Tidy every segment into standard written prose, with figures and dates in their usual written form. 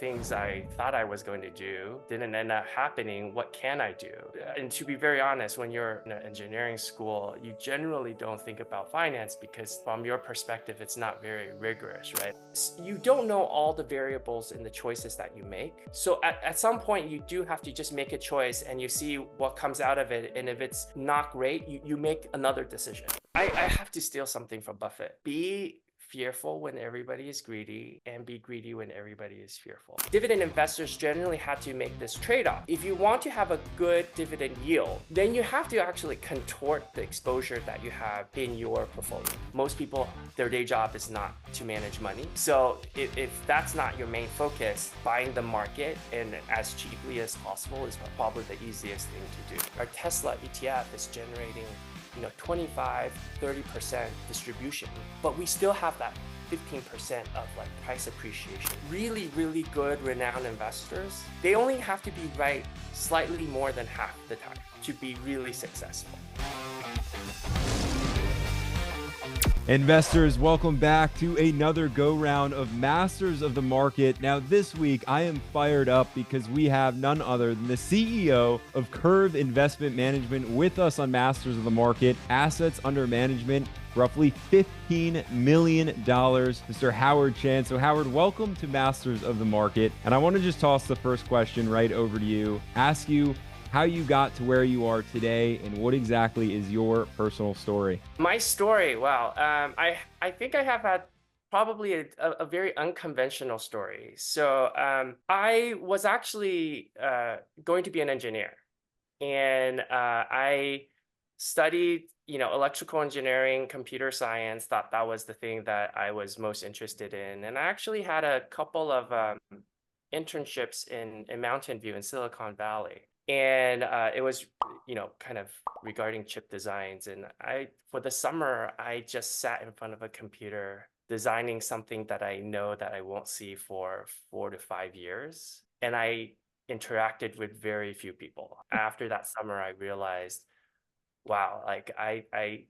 things I thought I was going to do didn't end up happening. What can I do? And to be very honest, when you're in an engineering school, you generally don't think about finance because from your perspective, it's not very rigorous, right? You don't know all the variables in the choices that you make. So at some point, you do have to just make a choice and you see what comes out of it. And if it's not great, you make another decision. I have to steal something from Buffett. Be fearful when everybody is greedy and be greedy when everybody is fearful. Dividend investors generally have to make this trade-off. If you want to have a good dividend yield, then you have to actually contort the exposure that you have in your portfolio. Most people, their day job is not to manage money. So if that's not your main focus, buying the market and as cheaply as possible is probably the easiest thing to do. Our Tesla ETF is generating 25, 30% distribution, but we still have that 15% of like price appreciation. Really, really good renowned investors, they only have to be right slightly more than half the time to be really successful. Investors, welcome back to another go-round of Masters of the Market. Now, this week, I am fired up because we have none other than the CEO of Kurv Investment Management with us on Masters of the Market. Assets under management, roughly $15 million, Mr. Howard Chan. So, Howard, welcome to Masters of the Market. And I want to just toss the first question right over to you, ask you how you got to where you are today, and what exactly is your personal story? My story, wow. I think I have had probably a very unconventional story. So I was actually going to be an engineer, and I studied, electrical engineering, computer science. Thought that was the thing that I was most interested in, and I actually had a couple of internships in Mountain View in Silicon Valley. And it was, kind of regarding chip designs. And for the summer, I just sat in front of a computer designing something that I know that I won't see for 4 to 5 years. And I interacted with very few people. After that summer, I realized, wow, like I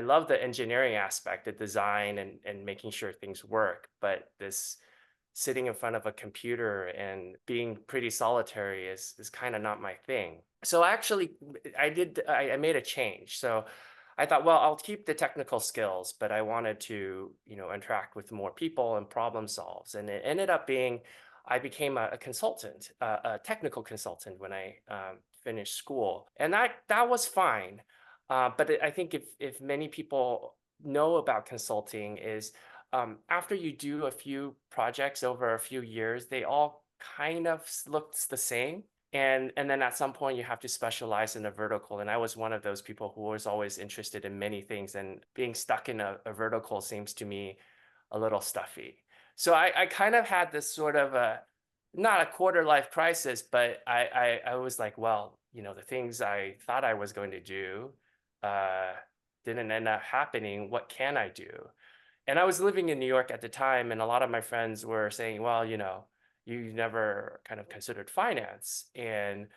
love the engineering aspect, the design and making sure things work. But this sitting in front of a computer and being pretty solitary is kind of not my thing. So actually, I made a change. So I thought, well, I'll keep the technical skills, but I wanted to, interact with more people and problem solves. And it ended up being, I became a consultant, a technical consultant when I finished school. And that was fine. But I think if many people know about consulting is, after you do a few projects over a few years, they all kind of looked the same. And then at some point you have to specialize in a vertical. And I was one of those people who was always interested in many things, and being stuck in a vertical seems to me a little stuffy. So I kind of had this sort of not a quarter life crisis, but I was like, well, the things I thought I was going to do didn't end up happening. What can I do? And I was living in New York at the time, and a lot of my friends were saying, well, you never kind of considered finance. And,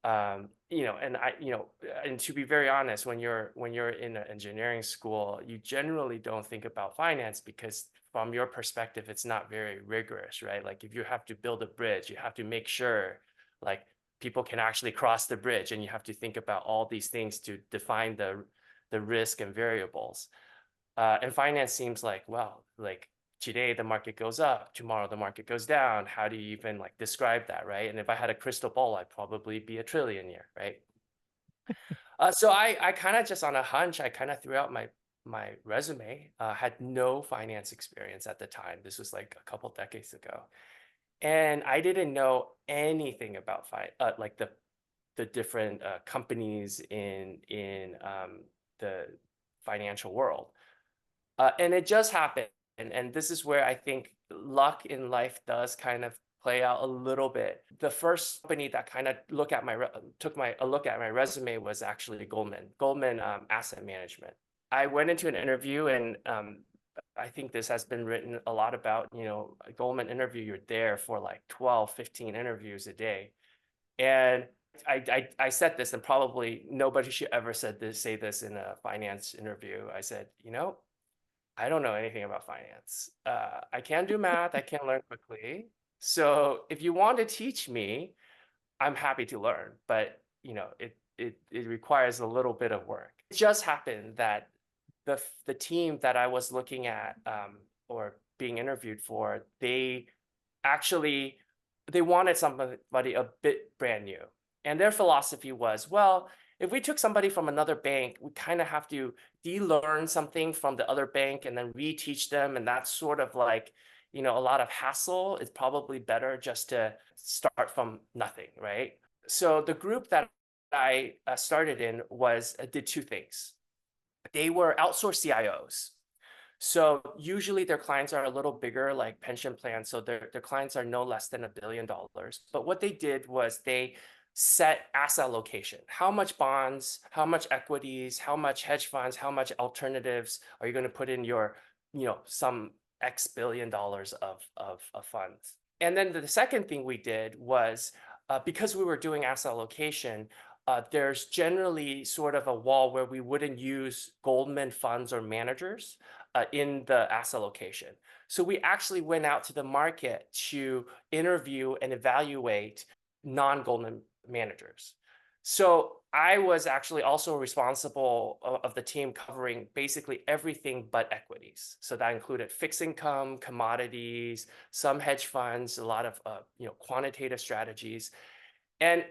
and to be very honest, when you're in an engineering school, you generally don't think about finance because from your perspective, it's not very rigorous, right? Like if you have to build a bridge, you have to make sure like people can actually cross the bridge, and you have to think about all these things to define the risk and variables. And finance seems like, well, like today the market goes up, tomorrow the market goes down. How do you even like describe that, right? And if I had a crystal ball, I'd probably be a trillionaire, right? So I kind of just on a hunch, I kind of threw out my resume. Had no finance experience at the time. This was like a couple decades ago, and I didn't know anything about like the different companies in the financial world. And it just happened. And this is where I think luck in life does kind of play out a little bit. The first company that kind of took a look at my resume was actually Goldman Asset Management. I went into an interview, and I think this has been written a lot about, a Goldman interview, you're there for like 12, 15 interviews a day. And I said this, and probably nobody should ever say this in a finance interview. I said, I don't know anything about finance. I can do math. I can learn quickly. So if you want to teach me, I'm happy to learn, but it requires a little bit of work. It just happened that the team that I was looking at or being interviewed for, actually they wanted somebody a bit brand new. And their philosophy was, well, if we took somebody from another bank, we kind of have to de-learn something from the other bank and then reteach them. And that's sort of like, a lot of hassle. It's probably better just to start from nothing, right? So the group that I started in did two things. They were outsourced CIOs. So usually their clients are a little bigger, like pension plans. So their clients are no less than $1 billion. But what they did was they set asset allocation. How much bonds, how much equities, how much hedge funds, how much alternatives are you going to put in your, some X billion dollars of funds. And then the second thing we did was because we were doing asset allocation, there's generally sort of a wall where we wouldn't use Goldman funds or managers in the asset allocation. So we actually went out to the market to interview and evaluate non-Goldman managers. So I was actually also responsible of the team covering basically everything but equities. So that included fixed income, commodities, some hedge funds, a lot of quantitative strategies. And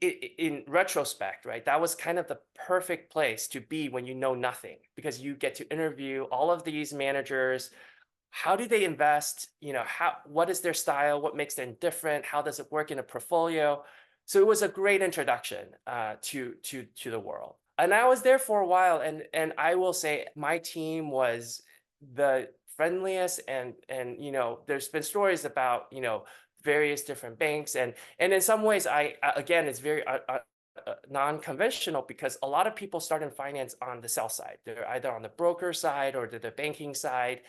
in retrospect, right, that was kind of the perfect place to be when you know nothing, because you get to interview all of these managers. How do they invest? What is their style? What makes them different? How does it work in a portfolio? So it was a great introduction to the world. And I was there for a while, and I will say my team was the friendliest, and there's been stories about various different banks, and in some ways again it's very non-conventional, because a lot of people start in finance on the sell side. They're either on the broker side or the banking side.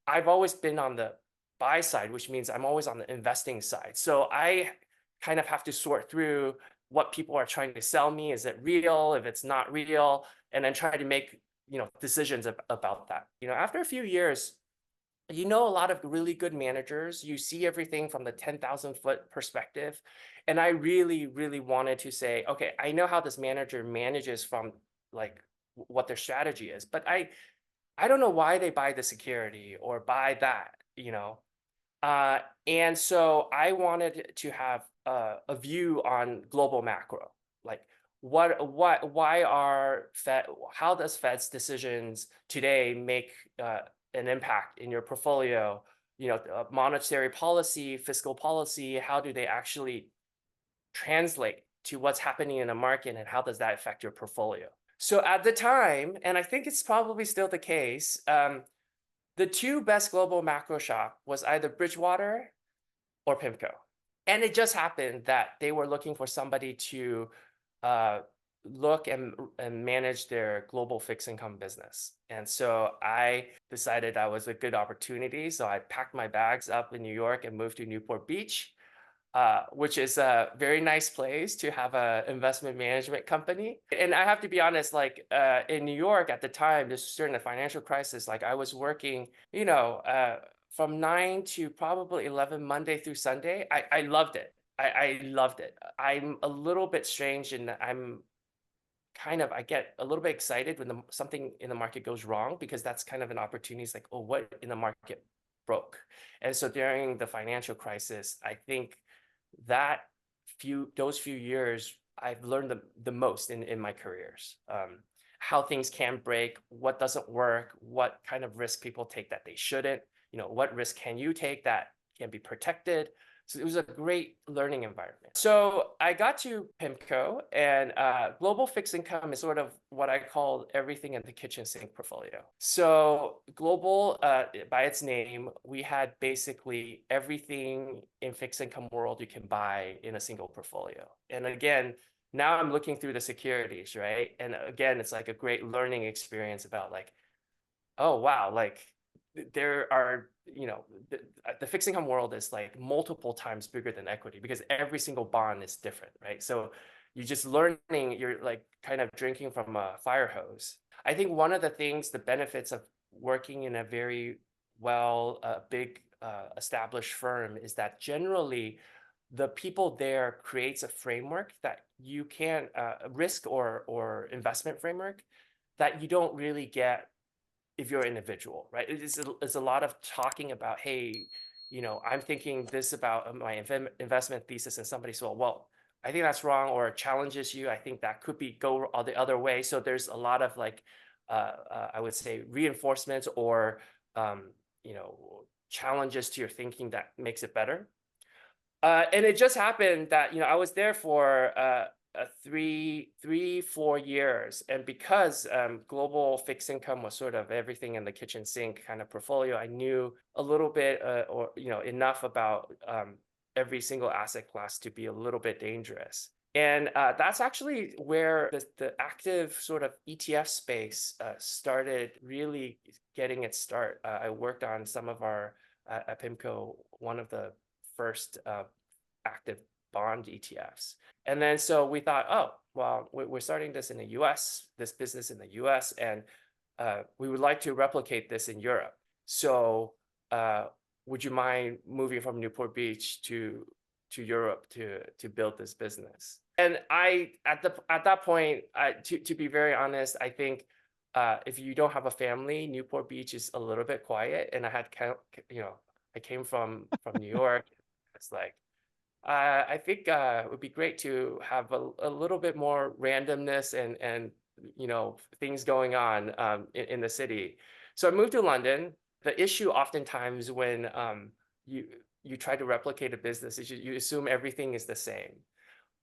I've always been on the buy side, which means I'm always on the investing side. So I kind of have to sort through what people are trying to sell me. Is it real? If it's not real, and then try to make decisions about that. After a few years, a lot of really good managers. You see everything from the 10,000-foot perspective. And I really, really wanted to say, okay, I know how this manager manages from like what their strategy is, but I don't know why they buy the security or buy that. And so I wanted to have a view on global macro, like why are how does Fed's decisions today make an impact in your portfolio? Monetary policy, fiscal policy, how do they actually translate to what's happening in the market, and how does that affect your portfolio? So at the time, and I think it's probably still the case, the two best global macro shop was either Bridgewater or PIMCO. And it just happened that they were looking for somebody to look and manage their global fixed income business. And so I decided that was a good opportunity. So I packed my bags up in New York and moved to Newport Beach, which is a very nice place to have an investment management company. And I have to be honest, like in New York at the time, this was during the financial crisis, like I was working, from 9 to probably 11 Monday through Sunday. I loved it. I loved it. I'm a little bit strange in that I get a little bit excited when something in the market goes wrong, because that's kind of an opportunity. It's like, oh, what in the market broke? And so during the financial crisis, I think that those few years, I've learned the most in my careers. How things can break, what doesn't work, what kind of risk people take that they shouldn't, what risk can you take that can be protected. So it was a great learning environment. So I got to PIMCO, and global fixed income is sort of what I call everything in the kitchen sink portfolio. So global, by its name, we had basically everything in fixed income world you can buy in a single portfolio. And again, now I'm looking through the securities, right? And again, it's like a great learning experience about like, oh, wow, like there are, the fixed income world is like multiple times bigger than equity, because every single bond is different, right? So you're just learning, you're like kind of drinking from a fire hose. I think one of the things, the benefits of working in a very big established firm is that generally the people there creates a framework that you can risk or investment framework that you don't really get if you're an individual, right? It's a lot of talking about, hey, I'm thinking this about my investment thesis, and somebody said, well, I think that's wrong, or challenges you. I think that could be go the other way. So there's a lot of like, I would say reinforcements or, challenges to your thinking that makes it better. And it just happened that, I was there for 4 years. And because global fixed income was sort of everything in the kitchen sink kind of portfolio, I knew a little bit or, enough about every single asset class to be a little bit dangerous. And that's actually where the active sort of ETF space started really getting its start. I worked on some of our, at PIMCO, one of the first active bond ETFs. And then so we thought, oh, well, we're starting this in the US, this business in the US, and we would like to replicate this in Europe. So would you mind moving from Newport Beach to Europe to build this business? And at that point, to be very honest, I think if you don't have a family, Newport Beach is a little bit quiet. And I came from New York. It's like, I think it would be great to have a little bit more randomness and things going on in the city. So I moved to London. The issue oftentimes when you try to replicate a business is you assume everything is the same.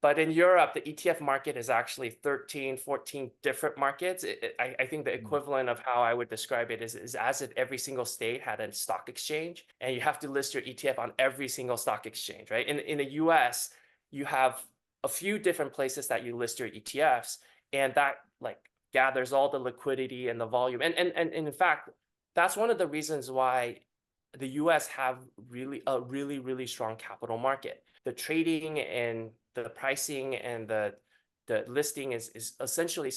But in Europe, the ETF market is actually 13, 14 different markets. I think the equivalent of how I would describe it is as if every single state had a stock exchange, and you have to list your ETF on every single stock exchange, right? In the US, you have a few different places that you list your ETFs, and that like gathers all the liquidity and the volume. And in fact, that's one of the reasons why the US have a really strong capital market. The trading and the pricing and the listing is essentially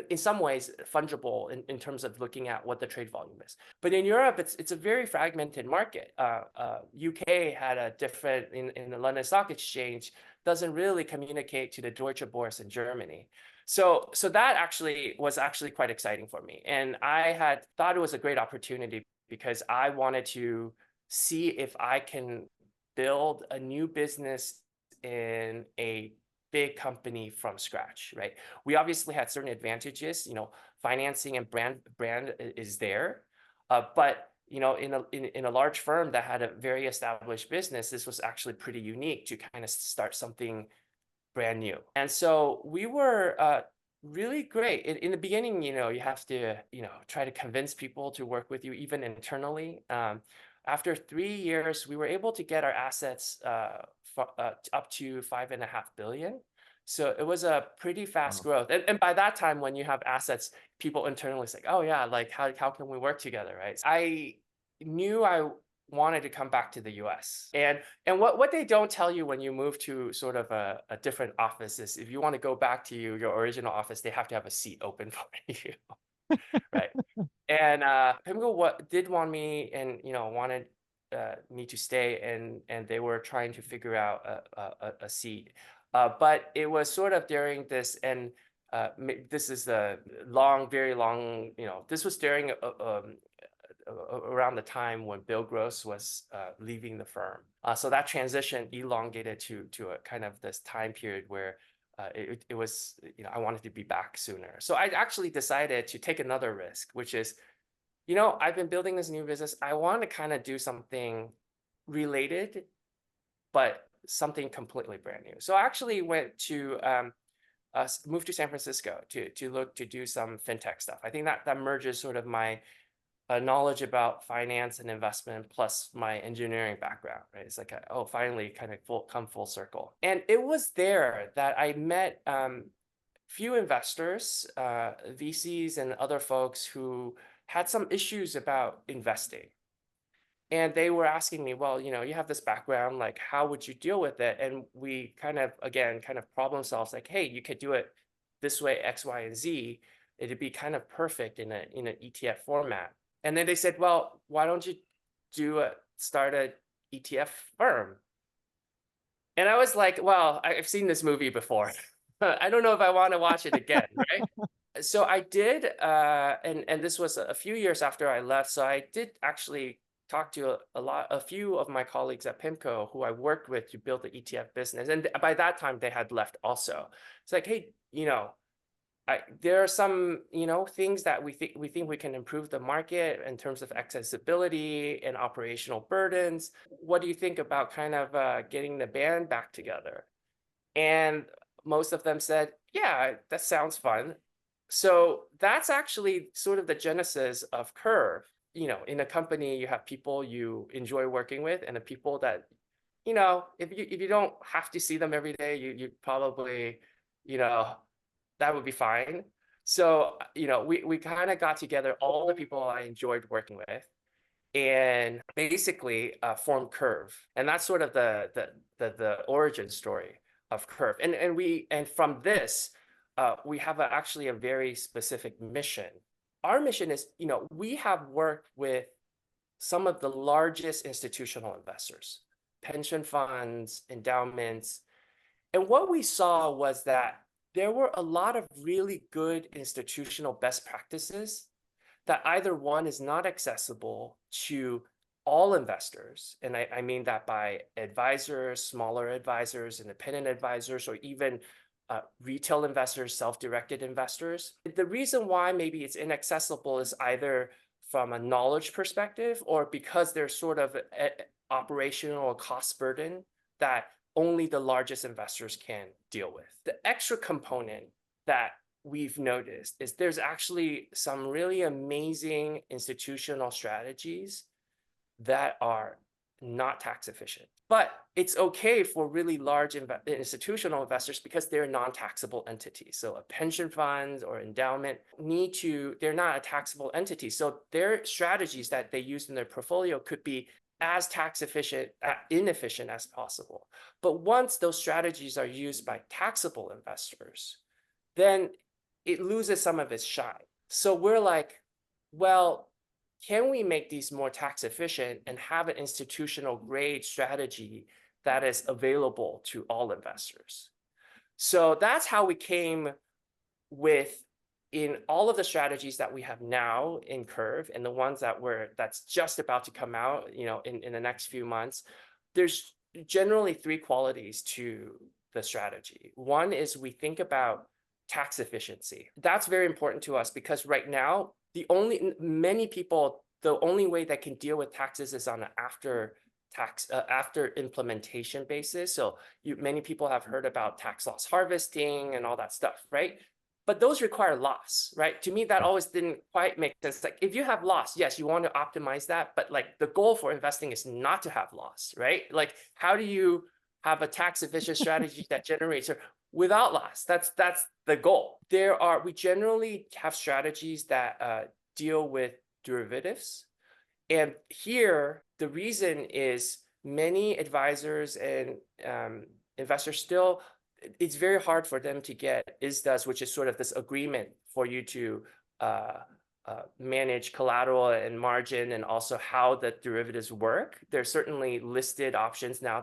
in some ways fungible in terms of looking at what the trade volume is. But in Europe, it's a very fragmented market. UK had a different in the London Stock Exchange doesn't really communicate to the Deutsche Börse in Germany. So that was quite exciting for me, and I had thought it was a great opportunity because I wanted to see if I can build a new business in a big company from scratch, right? We obviously had certain advantages, financing and brand is there, but in a large firm that had a very established business, this was actually pretty unique to kind of start something brand new. And so we were really great. In the beginning, you have to, try to convince people to work with you, even internally. After 3 years, we were able to get our assets up to 5.5 billion. So it was a pretty fast growth. And by that time, when you have assets, people internally say, oh yeah, like how can we work together, right? I knew I wanted to come back to the US. And what they don't tell you when you move to sort of a different office is if you want to go back to your original office, they have to have a seat open for you, right? And PIMCO did want me and wanted me to stay, and they were trying to figure out a seat. But it was sort of during this, and this is a very long, this was during around the time when Bill Gross was leaving the firm. So that transition elongated to a kind of this time period where it was, I wanted to be back sooner. So I actually decided to take another risk, which is, I've been building this new business. I want to kind of do something related, but something completely brand new. So I actually went to moved to San Francisco to do some fintech stuff. I think that merges sort of my knowledge about finance and investment plus my engineering background, right? It's like, finally kind of come full circle. And it was there that I met few investors, VCs and other folks who had some issues about investing. And they were asking me, well, you have this background, like, how would you deal with it? And we kind of problem solves like, hey, you could do it this way, X, Y, and Z. It'd be kind of perfect in an ETF format. And then they said, well, why don't you do it start a ETF firm. And I was like, well, I've seen this movie before. I don't know if I want to watch it again, right? So I did, and this was a few years after I left. So I did actually talk to a few of my colleagues at PIMCO who I worked with to build the ETF business. And by that time, they had left also. It's like, hey, there are some, things that we think we can improve the market in terms of accessibility and operational burdens. What do you think about kind of getting the band back together? And most of them said, yeah, that sounds fun. So that's actually sort of the genesis of Kurv. In a company, you have people you enjoy working with and the people that, if you don't have to see them every day, you probably, you know, that would be fine. So, we kind of got together all the people I enjoyed working with and basically formed Kurv. And that's sort of the origin story of Kurv. And from this, we have actually a very specific mission. Our mission is, we have worked with some of the largest institutional investors, pension funds, endowments. And what we saw was that there were a lot of really good institutional best practices that either one is not accessible to all investors. And I mean that by advisors, smaller advisors, independent advisors, or even retail investors, self-directed investors. The reason why maybe it's inaccessible is either from a knowledge perspective or because there's sort of an operational or cost burden that only the largest investors can deal with. The extra component that we've noticed is there's actually some really amazing institutional strategies that are not tax efficient. But it's okay for really large institutional investors because they're non-taxable entities. So a pension fund or endowment they're not a taxable entity. So their strategies that they use in their portfolio could be as tax inefficient as possible. But once those strategies are used by taxable investors, then it loses some of its shine. So we're like, well, can we make these more tax efficient and have an institutional grade strategy that is available to all investors? So that's how we came with in all of the strategies that we have now in Kurv and the ones that's just about to come out, in the next few months. There's generally three qualities to the strategy. One is we think about tax efficiency. That's very important to us because right now, many people, the only way that can deal with taxes is on an after implementation basis. So many people have heard about tax loss harvesting and all that stuff, right? But those require loss, right? To me, that always didn't quite make sense. Like if you have loss, yes, you want to optimize that, but like the goal for investing is not to have loss, right? Like how do you have a tax efficient strategy that generates without loss? That's the goal. We generally have strategies that deal with derivatives. And here, the reason is many advisors and investors still, it's very hard for them to get ISDAs, which is sort of this agreement for you to manage collateral and margin and also how the derivatives work. There's certainly listed options now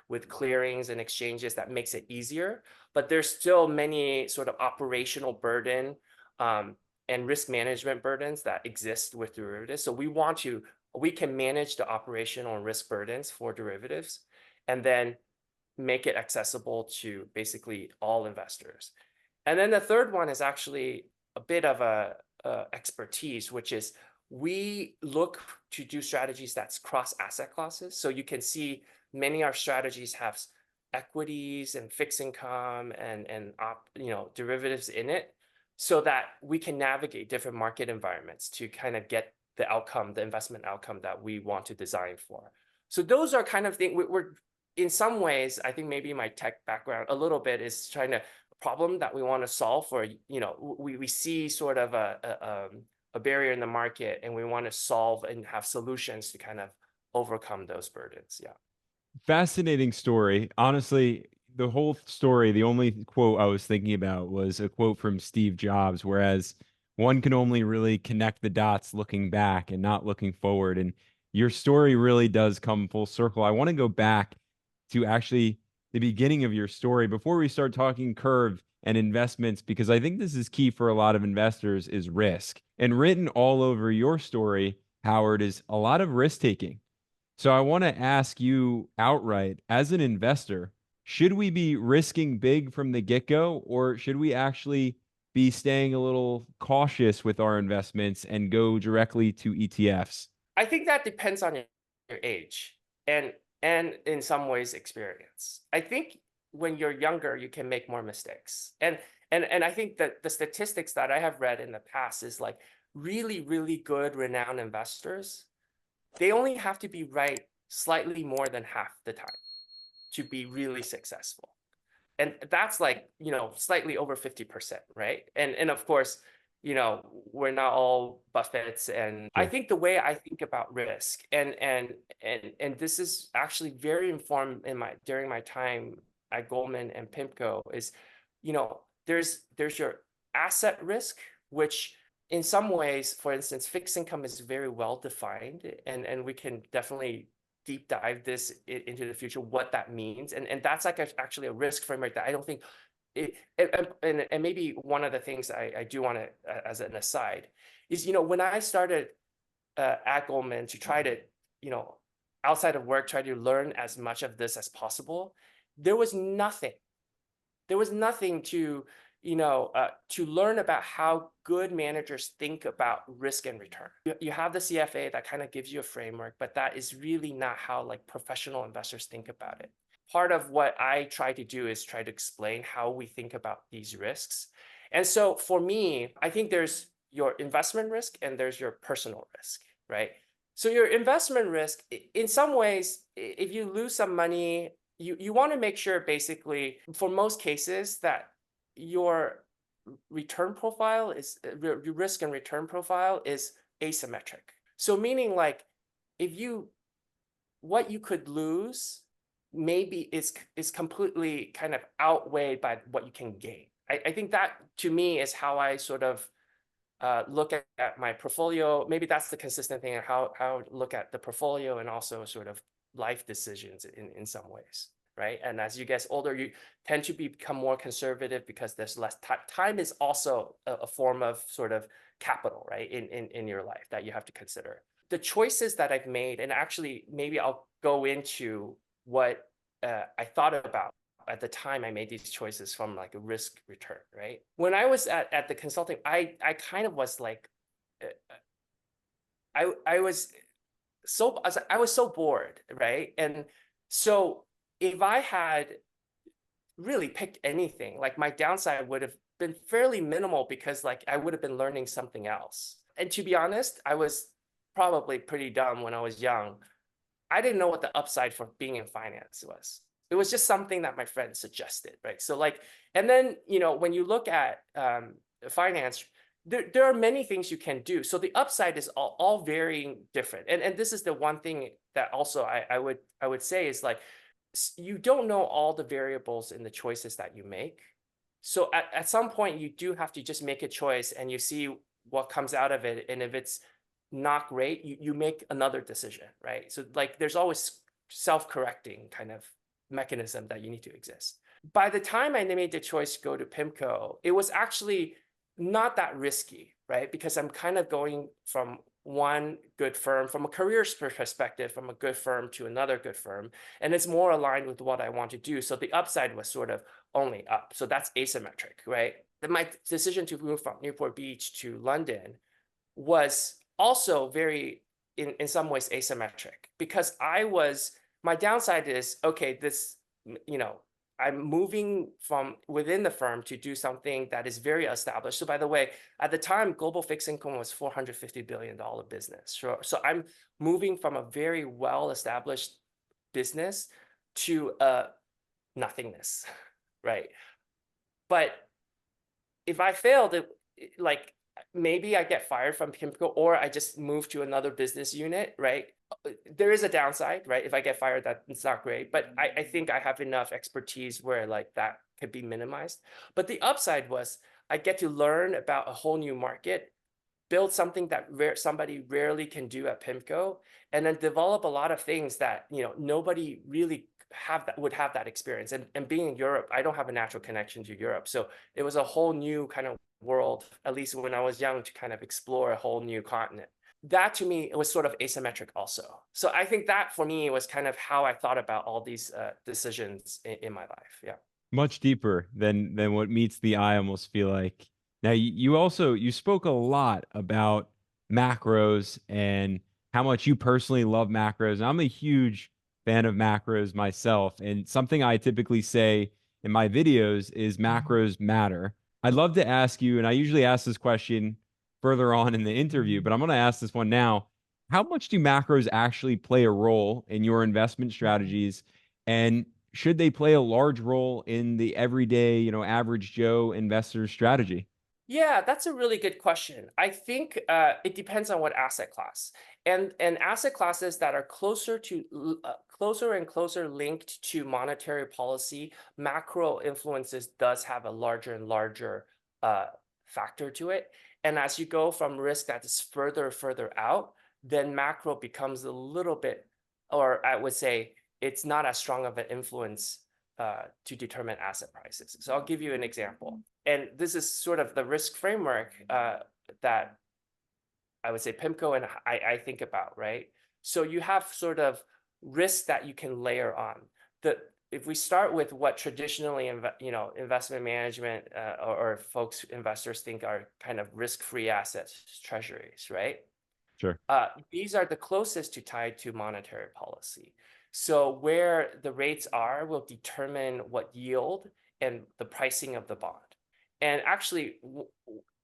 with clearings and exchanges that makes it easier, but there's still many sort of operational burden and risk management burdens that exist with derivatives. So we can manage the operational and risk burdens for derivatives and then make it accessible to basically all investors. And then the third one is actually a bit of a expertise, which is we look to do strategies that's cross asset classes. So you can see many of our strategies have equities and fixed income and derivatives in it so that we can navigate different market environments to kind of get the investment outcome that we want to design for. So those are kind of things we're in some ways, I think maybe my tech background a little bit is trying to problem that we want to solve for, we see sort of a barrier in the market and we want to solve and have solutions to kind of overcome those burdens. Yeah. Fascinating story. Honestly, the whole story, the only quote I was thinking about was a quote from Steve Jobs, whereas one can only really connect the dots looking back and not looking forward. And your story really does come full circle. I want to go back to actually the beginning of your story before we start talking curve and investments, because I think this is key for a lot of investors is risk. And written all over your story, Howard, is a lot of risk taking. So I want to ask you outright, as an investor, should we be risking big from the get-go, or should we actually be staying a little cautious with our investments and go directly to ETFs? I think that depends on your age and in some ways experience. I think when you're younger, you can make more mistakes. And I think that the statistics that I have read in the past is like really, really good renowned investors, they only have to be right slightly more than half the time to be really successful. And that's like, slightly over 50%, right? And of course, we're not all Buffetts. And I Sure. think the way I think about risk and this is actually very informed during my time at Goldman and PIMCO is, there's your asset risk, which in some ways, for instance, fixed income is very well defined, and we can definitely deep dive this into the future, what that means. And that's like actually a risk framework that I don't think it, and maybe one of the things I do want to, as an aside, is, when I started at Goldman to try to, outside of work, try to learn as much of this as possible, there was nothing. There was nothing to learn about how good managers think about risk and return. You have the CFA that kind of gives you a framework, but that is really not how like professional investors think about it. Part of what I try to do is try to explain how we think about these risks. And so for me, I think there's your investment risk and there's your personal risk, right? So your investment risk, in some ways, if you lose some money, you want to make sure basically, for most cases, that your return profile is risk and return profile is asymmetric. So meaning like what you could lose maybe is completely kind of outweighed by what you can gain. I think that to me is how I sort of look at my portfolio. Maybe that's the consistent thing, and how I look at the portfolio and also sort of life decisions in some ways, right? And as you get older, you tend to become more conservative because there's less time. Time is also a form of sort of capital, right, in your life that you have to consider. The choices that I've made, and actually maybe I'll go into what I thought about at the time I made these choices from like a risk return, right? When I was at the consulting, I kind of was like, I was so bored, right? And so if I had really picked anything, like my downside would have been fairly minimal because like I would have been learning something else. And to be honest, I was probably pretty dumb when I was young. I didn't know what the upside for being in finance was. It was just something that my friend suggested, right? So like, and then, when you look at finance, there are many things you can do. So the upside is all varying different. And this is the one thing that also I would say is like, you don't know all the variables in the choices that you make. So at some point you do have to just make a choice and you see what comes out of it. And if it's not great, you make another decision, right? So like there's always self-correcting kind of mechanism that you need to exist. By the time I made the choice to go to PIMCO, it was actually not that risky, right? Because I'm kind of going from one good firm, from a career perspective, from a good firm to another good firm, and it's more aligned with what I want to do. So the upside was sort of only up. So that's asymmetric, right? Then my decision to move from Newport Beach to London was also very, in some ways, asymmetric, because my downside is, okay, I'm moving from within the firm to do something that is very established. So by the way, at the time, global fixed income was $450 billion business. So I'm moving from a very well-established business to nothingness, right? But if I failed, like maybe I get fired from PIMCO or I just move to another business unit, right? There is a downside, right? If I get fired, it's not great, but I think I have enough expertise where like that could be minimized. But the upside was I get to learn about a whole new market build something that somebody rarely can do at PIMCO, and then develop a lot of things that nobody really would have that experience. And being in Europe, I don't have a natural connection to Europe, so it was a whole new kind of world, at least when I was young, to kind of explore a whole new continent. That to me, it was sort of asymmetric also. So I think that for me was kind of how I thought about all these decisions in my life. Yeah. Much deeper than what meets the eye, I almost feel like. Now you also you spoke a lot about macros and how much you personally love macros. And I'm a huge fan of macros myself. And something I typically say in my videos is macros matter. I'd love to ask you, and I usually ask this question further on in the interview, but I'm going to ask this one now. How much do macros actually play a role in your investment strategies? And should they play a large role in the everyday, average Joe investor strategy? Yeah, that's a really good question. I think it depends on what asset class, and asset classes that are closer and closer linked to monetary policy, macro influences does have a larger and larger factor to it. And as you go from risk that is further out, then macro becomes a little bit, or I would say it's not as strong of an influence to determine asset prices. So I'll give you an example. And this is sort of the risk framework that I would say PIMCO and I think about, right? So you have sort of risks that you can layer on. If we start with what traditionally investment management or folks, investors think are kind of risk-free assets, treasuries, right? Sure. These are the closest to tied to monetary policy. So where the rates are will determine what yield and the pricing of the bond. And actually,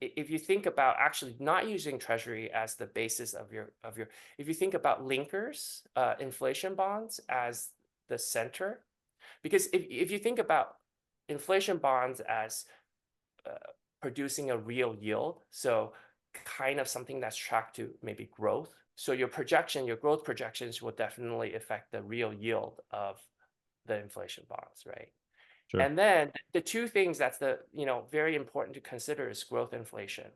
if you think about actually not using treasury as the basis of if you think about linkers, inflation bonds as the center, because if you think about inflation bonds as producing a real yield, so kind of something that's tracked to maybe growth. So your growth projections will definitely affect the real yield of the inflation bonds, right? Sure. And then the two things that's very important to consider is growth inflation.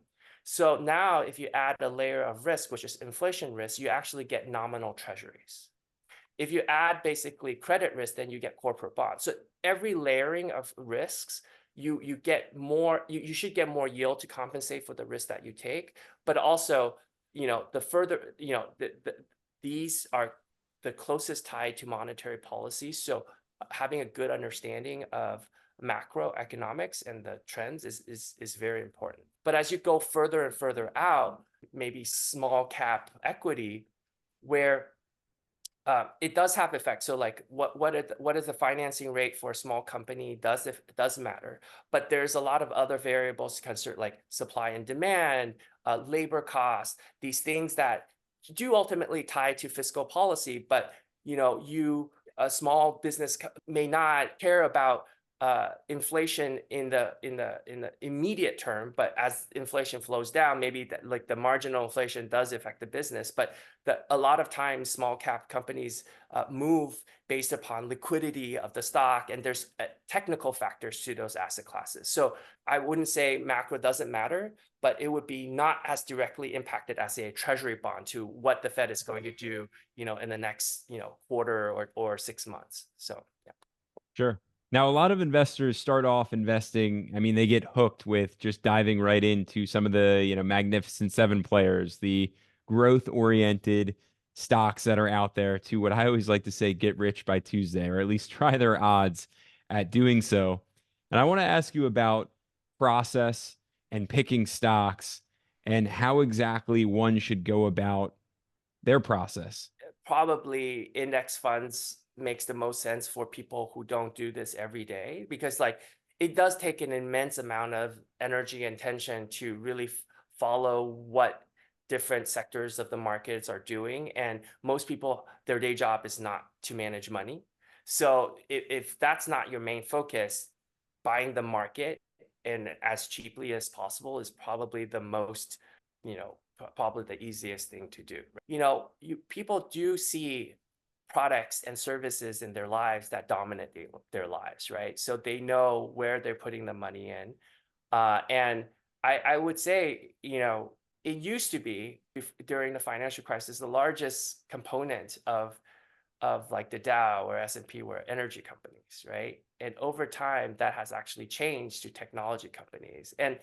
So now if you add a layer of risk, which is inflation risk, you actually get nominal treasuries. If you add basically credit risk, then you get corporate bonds. So every layering of risks, you get more, you should get more yield to compensate for the risk that you take. But also, the further, these are the closest tied to monetary policy. So having a good understanding of macroeconomics and the trends is very important. But as you go further and further out, maybe small cap equity, where it does have effects. So like what is the financing rate for a small company does matter, but there's a lot of other variables to consider, like supply and demand, labor costs, these things that do ultimately tie to fiscal policy. But a small business may not care about inflation in the immediate term, but as inflation flows down, maybe like the marginal inflation does affect the business. But a lot of times small cap companies move based upon liquidity of the stock, and there's technical factors to those asset classes. So I wouldn't say macro doesn't matter, but it would be not as directly impacted as a treasury bond to what the Fed is going to do, in the next, quarter or 6 months. So yeah. Sure. Now, a lot of investors start off investing. I mean, they get hooked with just diving right into some of the, Magnificent Seven players, the growth oriented stocks that are out there, to what I always like to say, get rich by Tuesday, or at least try their odds at doing so. And I want to ask you about process and picking stocks and how exactly one should go about their process. Probably index funds makes the most sense for people who don't do this every day, because like it does take an immense amount of energy and attention to really follow what different sectors of the markets are doing. And most people, their day job is not to manage money. So if that's not your main focus, buying the market and as cheaply as possible is probably the most, probably the easiest thing to do. People do see products and services in their lives that dominate their lives, right? So they know where they're putting the money in. And I would say, it used to be during the financial crisis, the largest component of like the Dow or S&P were energy companies, right? And over time, that has actually changed to technology companies. And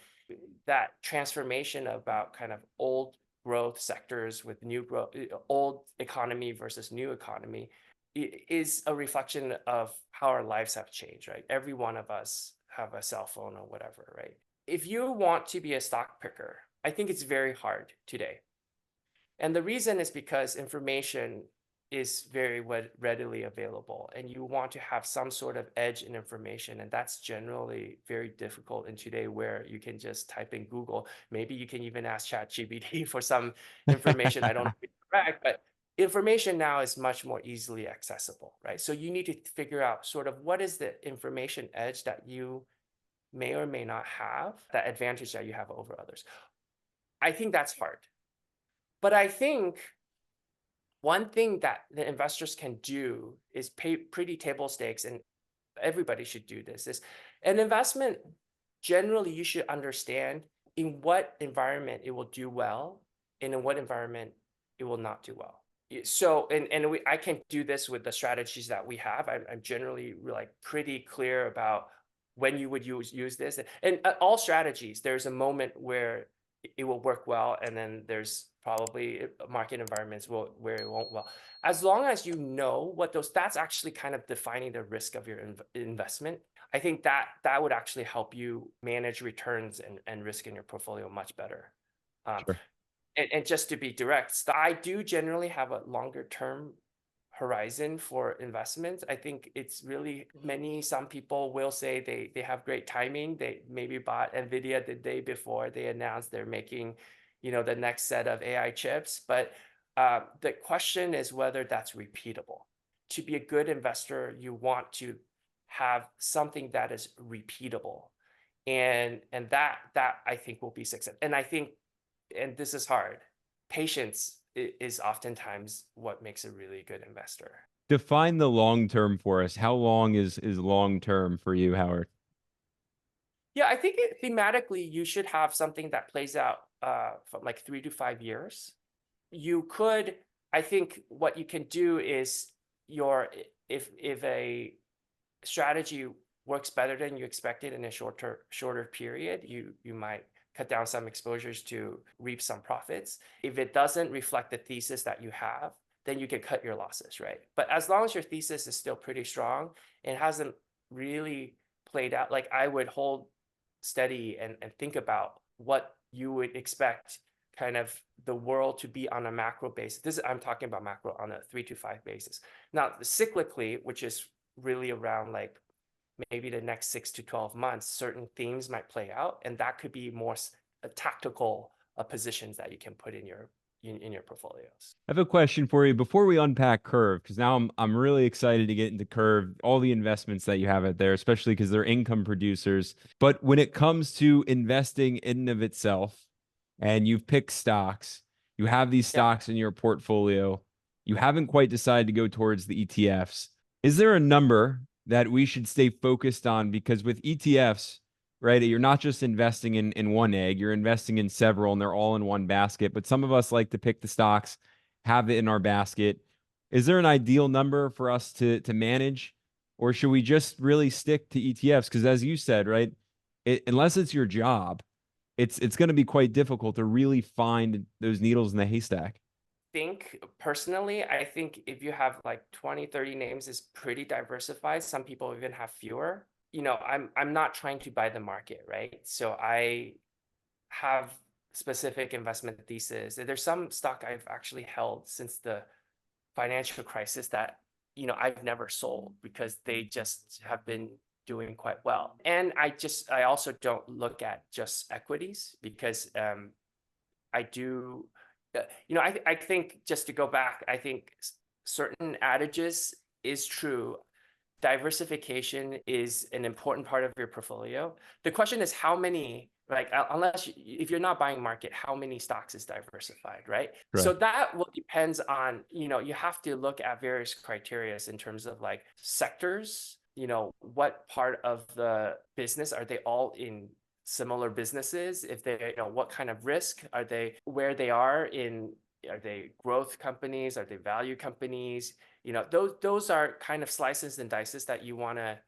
that transformation about kind of old growth sectors with new growth, old economy versus new economy, is a reflection of how our lives have changed, right? Every one of us have a cell phone or whatever, right? If you want to be a stock picker, I think it's very hard today. And the reason is because information is very readily available, and you want to have some sort of edge in information. And that's generally very difficult in today, where you can just type in Google. Maybe you can even ask ChatGPT for some information. I don't know if it's correct, but information now is much more easily accessible, right? So you need to figure out sort of what is the information edge that you may or may not have, that advantage that you have over others. I think that's hard. But I think one thing that the investors can do is pay pretty table stakes, and everybody should do this, is an investment, generally you should understand in what environment it will do well and in what environment it will not do well. So, I can do this with the strategies that we have. I'm generally like pretty clear about when you would use this. And all strategies, there's a moment where it will work well, and then there's probably market environments where it won't well. As long as you know what that's actually kind of defining the risk of your investment. I think that would actually help you manage returns and risk in your portfolio much better. Um, Sure. and just to be direct, I do generally have a longer term horizon for investments. I think it's really some people will say they have great timing. They maybe bought Nvidia the day before they announced they're making, the next set of AI chips. But the question is whether that's repeatable. To be a good investor, you want to have something that is repeatable, and that I think will be success. And I think, and this is hard, patience is oftentimes what makes a really good investor. Define the long term for us. How long is long term for you, Howard? Yeah, I think thematically, you should have something that plays out from like 3 to 5 years. You could, I think what you can do is if a strategy works better than you expected in a shorter period, you might cut down some exposures to reap some profits. If it doesn't reflect the thesis that you have, then you can cut your losses, right? But as long as your thesis is still pretty strong and hasn't really played out, like I would hold steady and think about what you would expect kind of the world to be on a macro basis. I'm talking about macro on a 3 to 5 basis. Now, cyclically, which is really around like maybe the next 6 to 12 months, certain themes might play out, and that could be more tactical positions that you can put in your portfolios. I have a question for you before we unpack Kurv, because now I'm really excited to get into Kurv, all the investments that you have out there, especially because they're income producers. But when it comes to investing in and of itself, and you've picked stocks, you have these Yeah. stocks in your portfolio, you haven't quite decided to go towards the ETFs. Is there a number that we should stay focused on? Because with ETFs, right, you're not just investing in one egg, you're investing in several, and they're all in one basket. But some of us like to pick the stocks, have it in our basket. Is there an ideal number for us to manage, or should we just really stick to ETFs? Because as you said, right, unless it's your job, it's going to be quite difficult to really find those needles in the haystack. I think if you have like 20, 30 names, is pretty diversified. Some people even have fewer. I'm not trying to buy the market, right? So I have specific investment thesis. There's some stock I've actually held since the financial crisis that, I've never sold because they just have been doing quite well. And I also don't look at just equities because I do, I think, just to go back, I think certain adages is true. Diversification is an important part of your portfolio. The question is how many, like, if you're not buying market, how many stocks is diversified, right? So Correct. that will depends on, you have to look at various criteria in terms of like sectors, what part of the business are they all in similar businesses, if they, what kind of risk are they, where they are in, are they growth companies, are they value companies? Those are kind of slices and dices that you want to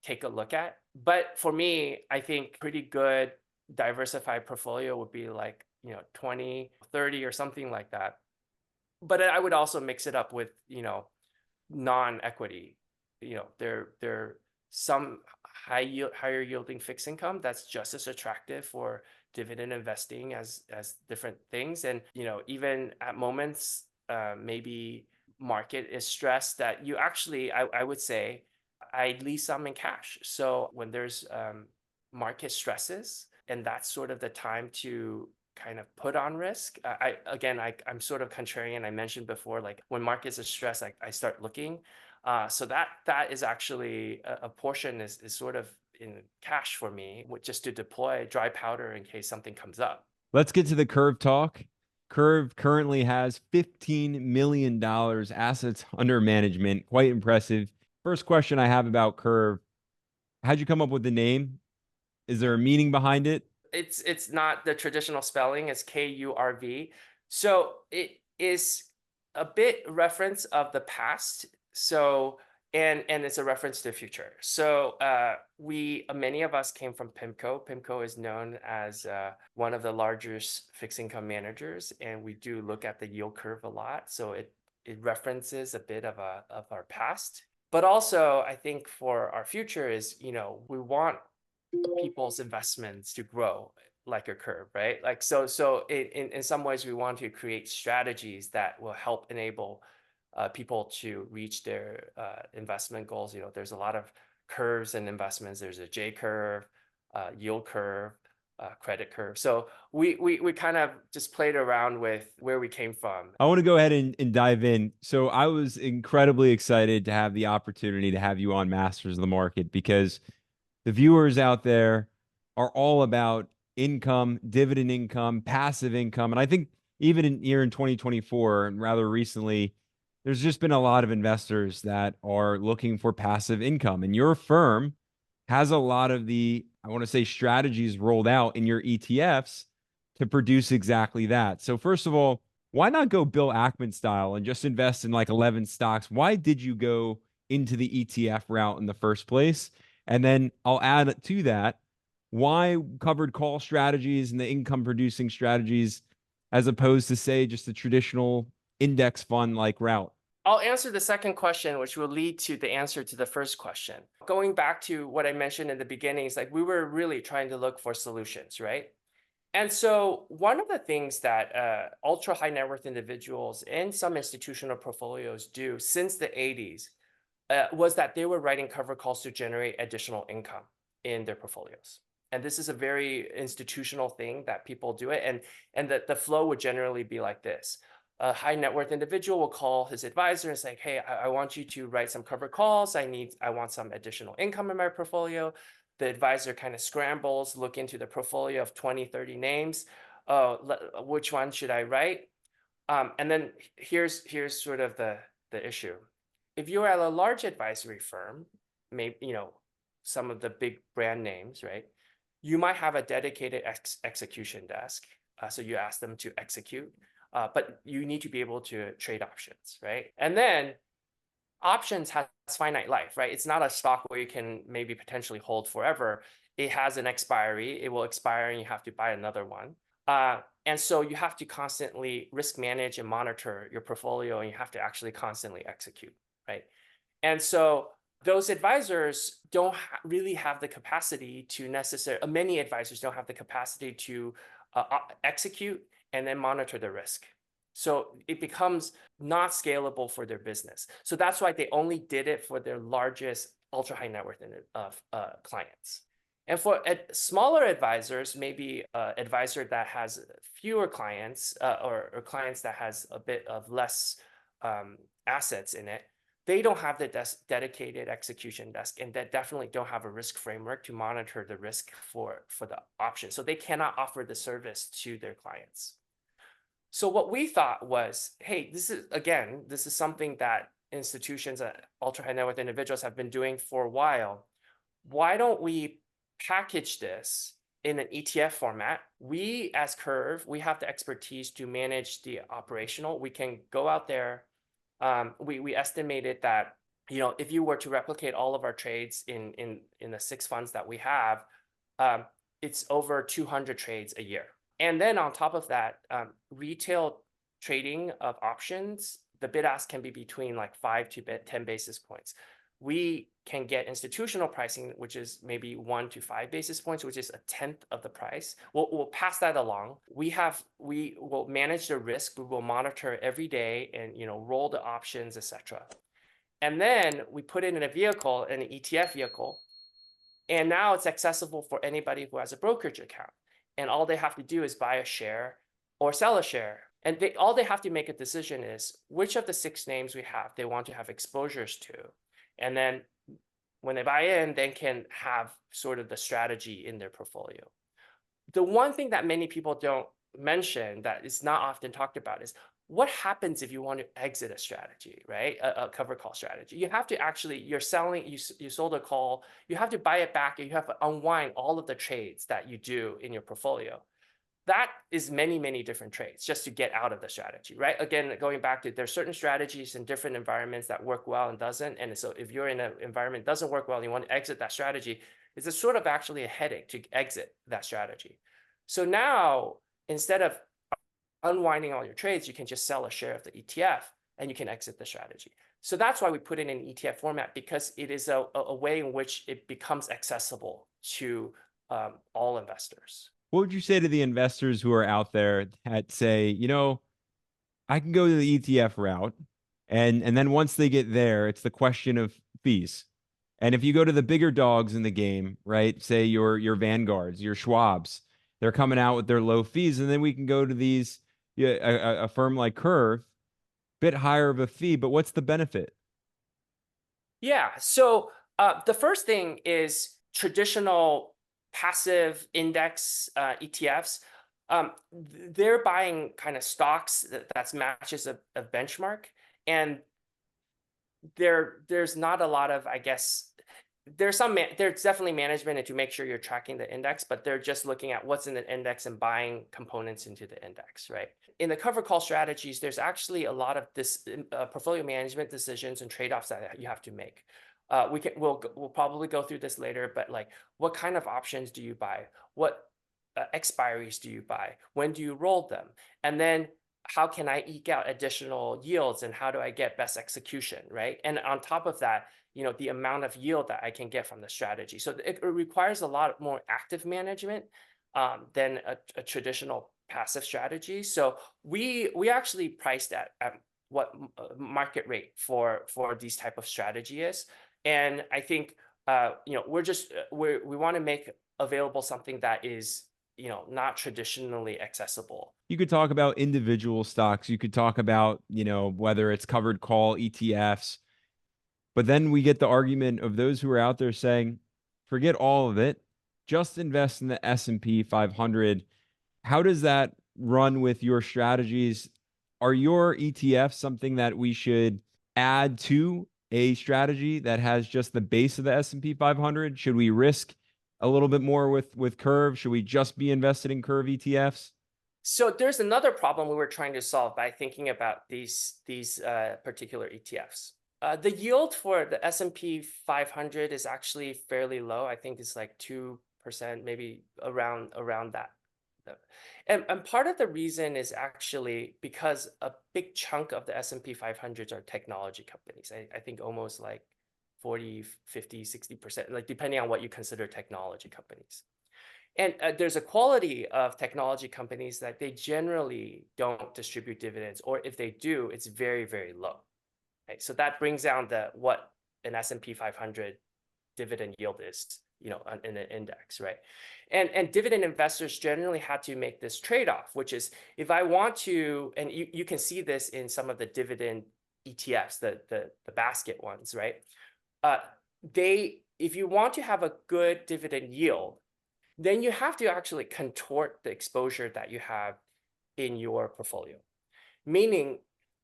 take a look at. But for me, I think pretty good diversified portfolio would be like, 20, 30 or something like that. But I would also mix it up with, non-equity. There some higher yielding fixed income that's just as attractive for dividend investing as different things. And even at moments, maybe market is stressed, that you actually, I would say, I leave some in cash. So when there's market stresses, and that's sort of the time to kind of put on risk. I'm sort of contrarian. I mentioned before, like when markets are stressed, I start looking. So that is actually a portion is sort of in cash for me, just to deploy dry powder in case something comes up. Let's get to the Kurv talk. Kurv currently has $15 million assets under management. Quite impressive. First question I have about Kurv: how'd you come up with the name? Is there a meaning behind it? It's not the traditional spelling. It's Kurv. So it is a bit reference of the past. So and it's a reference to the future. So many of us came from PIMCO. PIMCO is known as one of the largest fixed income managers, and we do look at the yield curve a lot. So it references a bit of our past. But also, I think for our future is, we want people's investments to grow like a curve, right? Like so in some ways, we want to create strategies that will help enable people to reach their investment goals. There's a lot of curves and investments. There's a J curve, yield curve, credit curve. So we kind of just played around with where we came from. I want to go ahead and dive in. So I was incredibly excited to have the opportunity to have you on Masters of the Market, because the viewers out there are all about income, dividend income, passive income. And I think even here in 2024, and rather recently, there's just been a lot of investors that are looking for passive income. And your firm has a lot of the, I want to say, strategies rolled out in your ETFs to produce exactly that. So first of all, why not go Bill Ackman style and just invest in like 11 stocks? Why did you go into the ETF route in the first place? And then I'll add to that, why covered call strategies and the income producing strategies as opposed to, say, just the traditional index fund like route? I'll answer the second question, which will lead to the answer to the first question. Going back to what I mentioned in the beginning, is like we were really trying to look for solutions, right? And so one of the things that ultra high net worth individuals and some institutional portfolios do since the 80s was that they were writing cover calls to generate additional income in their portfolios. And this is a very institutional thing that people do it. And the flow would generally be like this. A high net worth individual will call his advisor and say, hey, I want you to write some cover calls. I want some additional income in my portfolio. The advisor kind of scrambles, look into the portfolio of 20, 30 names. Which one should I write? And then here's sort of the issue. If you're at a large advisory firm, maybe, some of the big brand names, right? You might have a dedicated execution desk. So you ask them to execute, but you need to be able to trade options, right? And then options has finite life, right? It's not a stock where you can maybe potentially hold forever. It has an expiry. It will expire and you have to buy another one. And so you have to constantly risk manage and monitor your portfolio, and you have to actually constantly execute, right? And so those advisors don't really have the capacity to many advisors don't have the capacity to execute and then monitor the risk. So it becomes not scalable for their business. So that's why they only did it for their largest ultra high net worth clients. And for smaller advisors, maybe an advisor that has fewer clients or clients that has a bit of less assets in it, they don't have the dedicated execution desk, and they definitely don't have a risk framework to monitor the risk for the option. So they cannot offer the service to their clients. So what we thought was, hey, this is something that institutions, ultra high net worth individuals have been doing for a while. Why don't we package this in an ETF format. We as Curve, we have the expertise to manage the operational. We can go out there. We estimated that, if you were to replicate all of our trades in the 6 funds that we have, um, it's over 200 trades a year. And then on top of that, retail trading of options, the bid ask can be between like 5 to 10 basis points. We can get institutional pricing, which is maybe 1 to 5 basis points, which is a tenth of the price. We'll pass that along. We will manage the risk. We will monitor every day and roll the options, etc. And then we put it in a vehicle, an ETF vehicle, and now it's accessible for anybody who has a brokerage account. And all they have to do is buy a share or sell a share. And all they have to make a decision is which of the 6 names we have they want to have exposures to. And then when they buy in, they can have sort of the strategy in their portfolio. The one thing that many people don't mention that is not often talked about is what happens if you want to exit a strategy, right? A cover call strategy. You have to actually, you're selling, you sold a call, you have to buy it back, and you have to unwind all of the trades that you do in your portfolio. That is many, many different trades just to get out of the strategy, right? Again, going back to there's certain strategies in different environments that work well and doesn't. And so if you're in an environment that doesn't work well and you want to exit that strategy, it's a sort of actually a headache to exit that strategy. So now, instead of unwinding all your trades, you can just sell a share of the ETF and you can exit the strategy. So that's why we put it in ETF format, because it is a way in which it becomes accessible to all investors. What would you say to the investors who are out there that say, I can go to the ETF route, and then once they get there, it's the question of fees. And if you go to the bigger dogs in the game, right, say your Vanguards, your Schwabs, they're coming out with their low fees, and then we can go to these a firm like Curve, bit higher of a fee, but what's the benefit? Yeah. So the first thing is traditional passive index ETFs. They're buying kind of stocks that matches a benchmark, and there's not a lot of, I guess, there's definitely management and to make sure you're tracking the index, but they're just looking at what's in the index and buying components into the index, right? In the cover call strategies, there's actually a lot of this portfolio management decisions and trade-offs that you have to make. We'll probably go through this later, but like, what kind of options do you buy? What expiries do you buy? When do you roll them? And then how can I eke out additional yields, and how do I get best execution, right? And on top of that, the amount of yield that I can get from the strategy. So it requires a lot more active management than a traditional passive strategy. So we actually priced at what market rate for these type of strategy is. And I think we want to make available something that is not traditionally accessible. You could talk about individual stocks. You could talk about, whether it's covered call ETFs. But then we get the argument of those who are out there saying, forget all of it, just invest in the S&P 500. How does that run with your strategies? Are your ETFs something that we should add to a strategy that has just the base of the S&P 500? Should we risk a little bit more with Curve? Should we just be invested in Curve ETFs? So there's another problem we were trying to solve by thinking about these particular ETFs. The yield for the S&P 500 is actually fairly low. I think it's like 2%, maybe around that. And part of the reason is actually because a big chunk of the S&P 500s are technology companies. I think almost like 40, 50, 60%, like depending on what you consider technology companies. And there's a quality of technology companies that they generally don't distribute dividends, or if they do, it's very, very low. Right? So that brings down what an S&P 500 dividend yield is, in an index, right? And dividend investors generally had to make this trade-off, which is if I want to, and you can see this in some of the dividend ETFs, the basket ones, right? If you want to have a good dividend yield, then you have to actually contort the exposure that you have in your portfolio. Meaning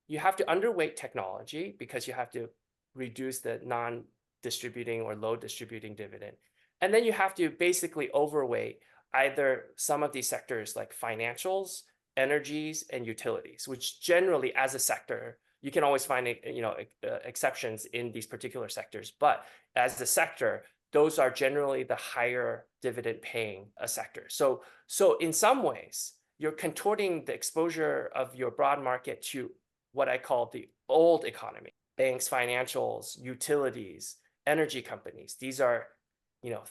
you have to underweight technology because you have to reduce the non-distributing or low distributing dividend. And then you have to basically overweight either some of these sectors like financials, energies, and utilities, which generally as a sector, you can always find exceptions in these particular sectors. But as a sector, those are generally the higher dividend paying sector. So in some ways, you're contorting the exposure of your broad market to what I call the old economy: banks, financials, utilities, energy companies. These are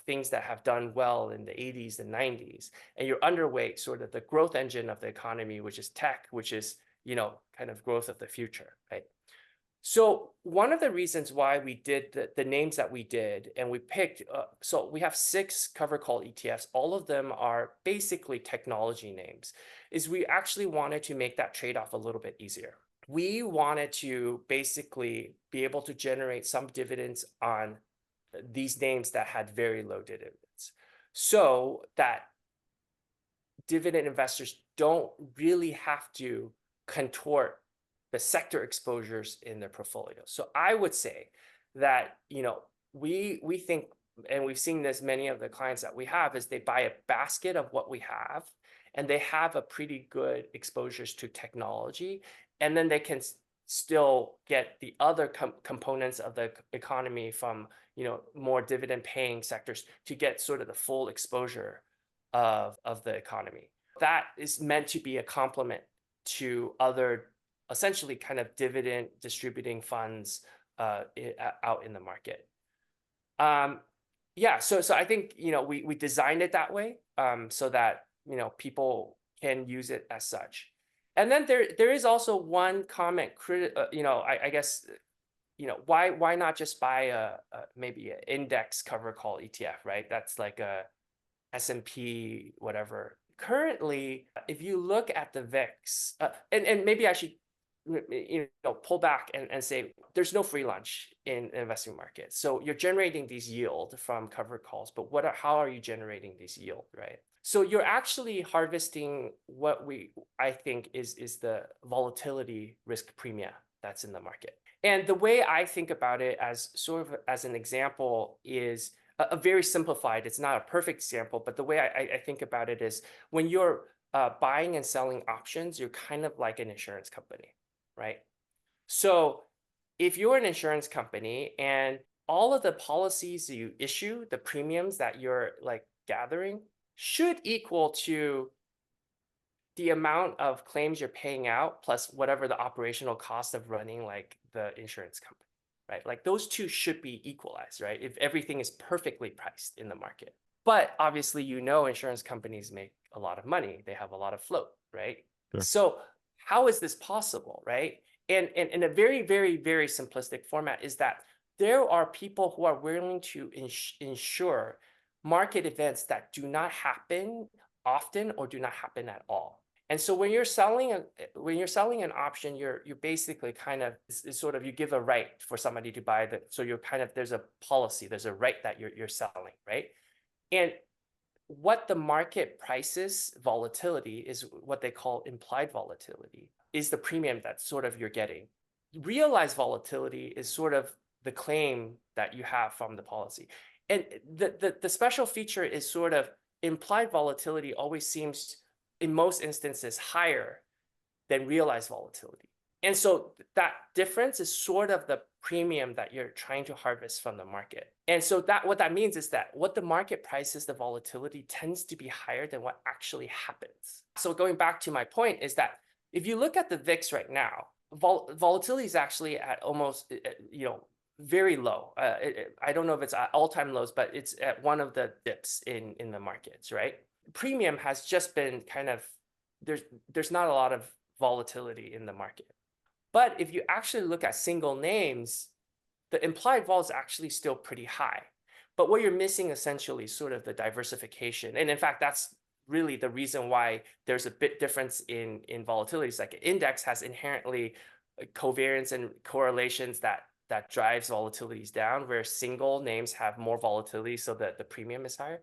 things that have done well in the 80s and 90s, and you're underweight sort of the growth engine of the economy, which is tech, which is kind of growth of the future, right? So one of the reasons why we did the names that we did, and we picked, so we have 6 cover call ETFs, all of them are basically technology names, is we actually wanted to make that trade-off a little bit easier. We wanted to basically be able to generate some dividends on these names that had very low dividends, so that dividend investors don't really have to contort the sector exposures in their portfolio. So I would say that we think, and we've seen this, many of the clients that we have, is they buy a basket of what we have, and they have a pretty good exposures to technology, and then they can still get the other components of the economy from more dividend paying sectors to get sort of the full exposure of the economy. That is meant to be a complement to other essentially kind of dividend distributing funds out in the market. Yeah, so I think we designed it that way, so that people can use it as such. And then there is also one comment, I guess, why not just buy maybe an index cover call ETF, right? That's like a S&P whatever. Currently, if you look at the VIX, and maybe I should pull back and say there's no free lunch in the investing market. So you're generating these yield from covered calls, but how are you generating these yield, right? So you're actually harvesting what I think is the volatility risk premia that's in the market. And the way I think about it as sort of as an example is a very simplified, it's not a perfect example, but the way I think about it is when you're buying and selling options, you're kind of like an insurance company, right? So if you're an insurance company and all of the policies you issue, the premiums that you're like gathering, should equal to the amount of claims you're paying out plus whatever the operational cost of running like the insurance company, right? Like those two should be equalized, right? If everything is perfectly priced in the market. But obviously, insurance companies make a lot of money. They have a lot of float, right? Sure. So how is this possible, right? And in a very, very, very simplistic format is that there are people who are willing to insure market events that do not happen often or do not happen at all. And so when you're selling an option, you're basically kind of sort of, you give a right for somebody to buy so you're kind of, there's a policy, there's a right that you're selling, right? And what the market prices volatility is what they call implied volatility, is the premium that sort of you're getting. Realized volatility is sort of the claim that you have from the policy. And the special feature is sort of implied volatility always seems in most instances higher than realized volatility. And so that difference is sort of the premium that you're trying to harvest from the market. And so what that means is that what the market prices, the volatility tends to be higher than what actually happens. So going back to my point is that if you look at the VIX right now, volatility is actually at almost, very low. I don't know if it's at all-time lows, but it's at one of the dips in the markets, right? Premium has just been kind of, there's not a lot of volatility in the market. But if you actually look at single names, the implied vol is actually still pretty high. But what you're missing essentially is sort of the diversification. And in fact, that's really the reason why there's a bit difference in volatility. It's like an index has inherently covariance and correlations that drives volatilities down, where single names have more volatility so that the premium is higher.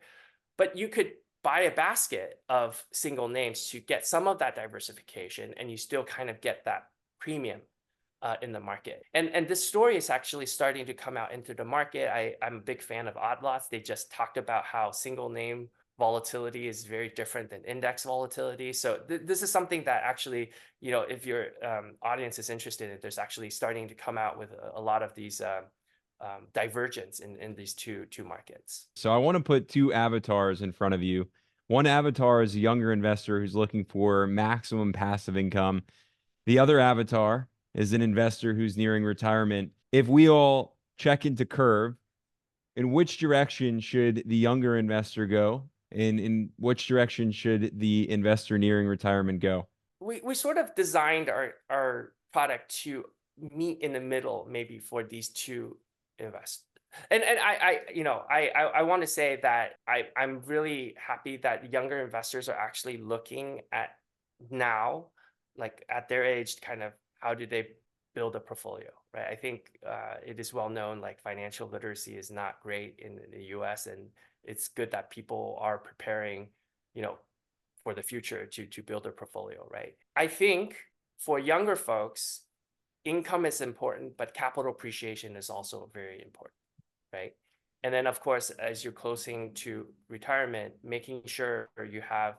But you could buy a basket of single names to get some of that diversification, and you still kind of get that premium in the market. And this story is actually starting to come out into the market. I'm a big fan of Odd Lots. They just talked about how single name volatility is very different than index volatility. So this is something that actually, if your audience is interested in, there's actually starting to come out with a lot of these divergence in these two markets. So I want to put two avatars in front of you. One avatar is a younger investor who's looking for maximum passive income. The other avatar is an investor who's nearing retirement. If we all check into Kurv, in which direction should the younger investor go? And in which direction should the investor nearing retirement go? We sort of designed our product to meet in the middle, maybe for these two investors. And I want to say that I'm really happy that younger investors are actually looking at now, like at their age, kind of how do they build a portfolio, right? I think it is well known, like financial literacy is not great in the US, and it's good that people are preparing, for the future to build their portfolio, right? I think for younger folks, income is important, but capital appreciation is also very important, right? And then, of course, as you're closing to retirement, making sure you have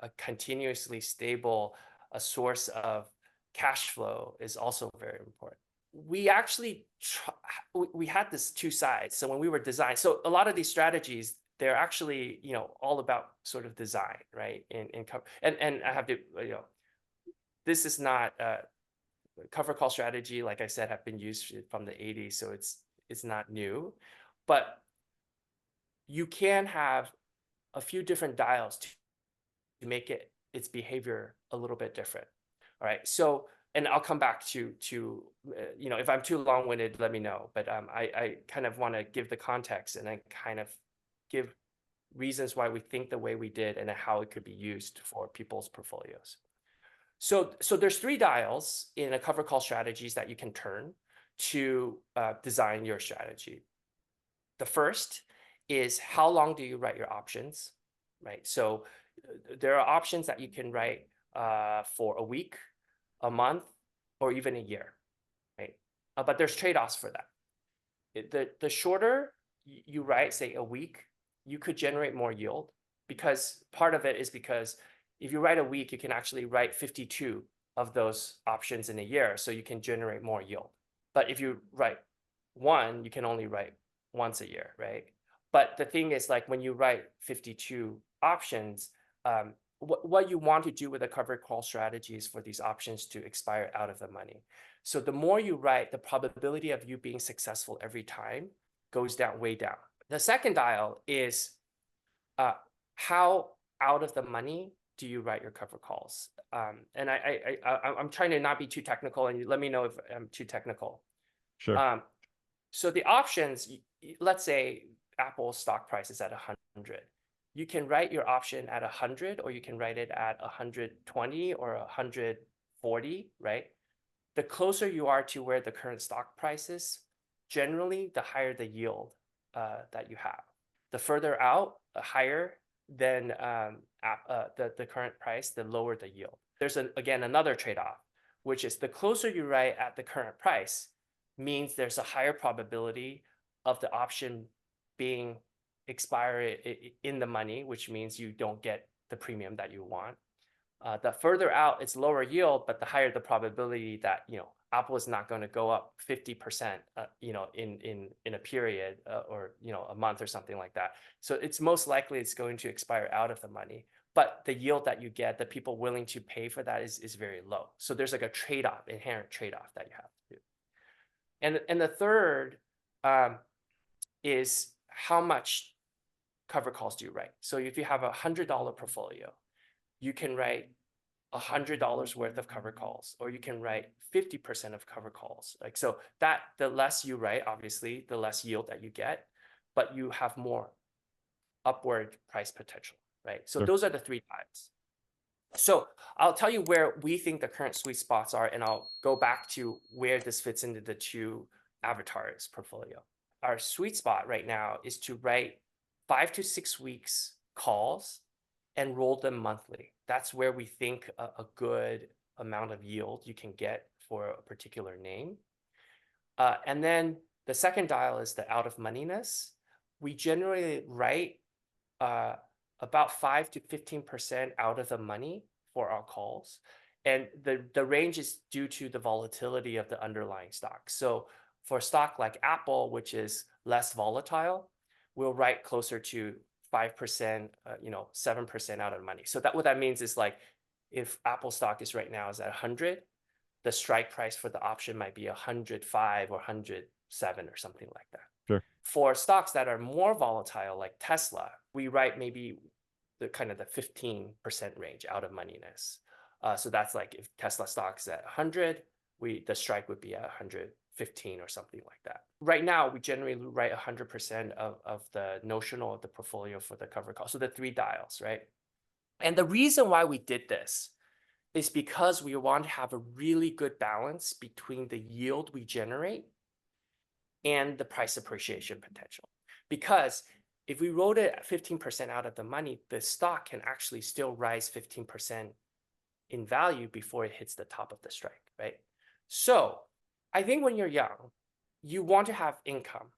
a continuously stable a source of cash flow is also very important. We actually we had this two sides. So when we were designing, so a lot of these strategies, they're actually all about sort of design, right? And I have to this is not cover call strategy, like I said, have been used from the 80s, so it's not new, but you can have a few different dials to make its behavior a little bit different. All right, so and I'll come back to if I'm too long-winded, let me know. But I kind of want to give the context and then kind of give reasons why we think the way we did and how it could be used for people's portfolios. So there's three dials in a cover call strategies that you can turn to design your strategy. The first is how long do you write your options, right? So there are options that you can write for a week, a month, or even a year, right? But there's trade-offs for that. The shorter you write, say a week, you could generate more yield, because part of it is because if you write a week, you can actually write 52 of those options in a year, so you can generate more yield. But if you write one, you can only write once a year, right? But the thing is, like when you write 52 options, what you want to do with a covered call strategy is for these options to expire out of the money. So the more you write, the probability of you being successful every time goes down, way down. The second dial is how out of the money do you write your cover calls? And I'm trying to not be too technical, and let me know if I'm too technical. Sure. So the options, let's say Apple's stock price is at 100. You can write your option at 100, or you can write it at 120 or 140, right? The closer you are to where the current stock price is, generally, the higher the yield that you have. The further out, higher than the current price, the lower the yield. There's again another trade-off, which is the closer you write at the current price means there's a higher probability of the option being expired in the money, which means you don't get the premium that you want. The further out, it's lower yield, but the higher the probability that Apple is not going to go up 50%, in a period or a month or something like that. So it's most likely it's going to expire out of the money, but the yield that you get, the people willing to pay for that is very low. So there's like a trade-off, inherent trade-off that you have to do. And the third is how much cover calls do you write? So if you have $100 portfolio, you can write $100 worth of cover calls, or you can write 50% of cover calls. Like, so that the less you write, obviously, the less yield that you get, but you have more upward price potential, right? So Sure. those are the three types. So I'll tell you where we think the current sweet spots are, and I'll go back to where this fits into the two avatars portfolio. Our sweet spot right now is to write 5 to 6 weeks calls and roll them monthly. That's where we think a good amount of yield you can get for a particular name. And then the second dial is the out of moneyness. We generally write about 5 to 15% out of the money for our calls. And the range is due to the volatility of the underlying stock. So for a stock like Apple, which is less volatile, we'll write closer to 5%, 7% out of the money. So that what that means is like if Apple stock is right now is at 100, the strike price for the option might be 105 or 107 or something like that. Sure. For stocks that are more volatile, like Tesla, we write maybe the kind of the 15% range out of moneyness. So that's like if Tesla stock's at 100, the strike would be at 115 or something like that. Right now, we generally write 100% of the notional of the portfolio for the cover call. So the 3 dials, right? And the reason why we did this is because we want to have a really good balance between the yield we generate and the price appreciation potential. Because if we wrote it at 15% out of the money, the stock can actually still rise 15% in value before it hits the top of the strike, right? So I think when you're young, you want to have income,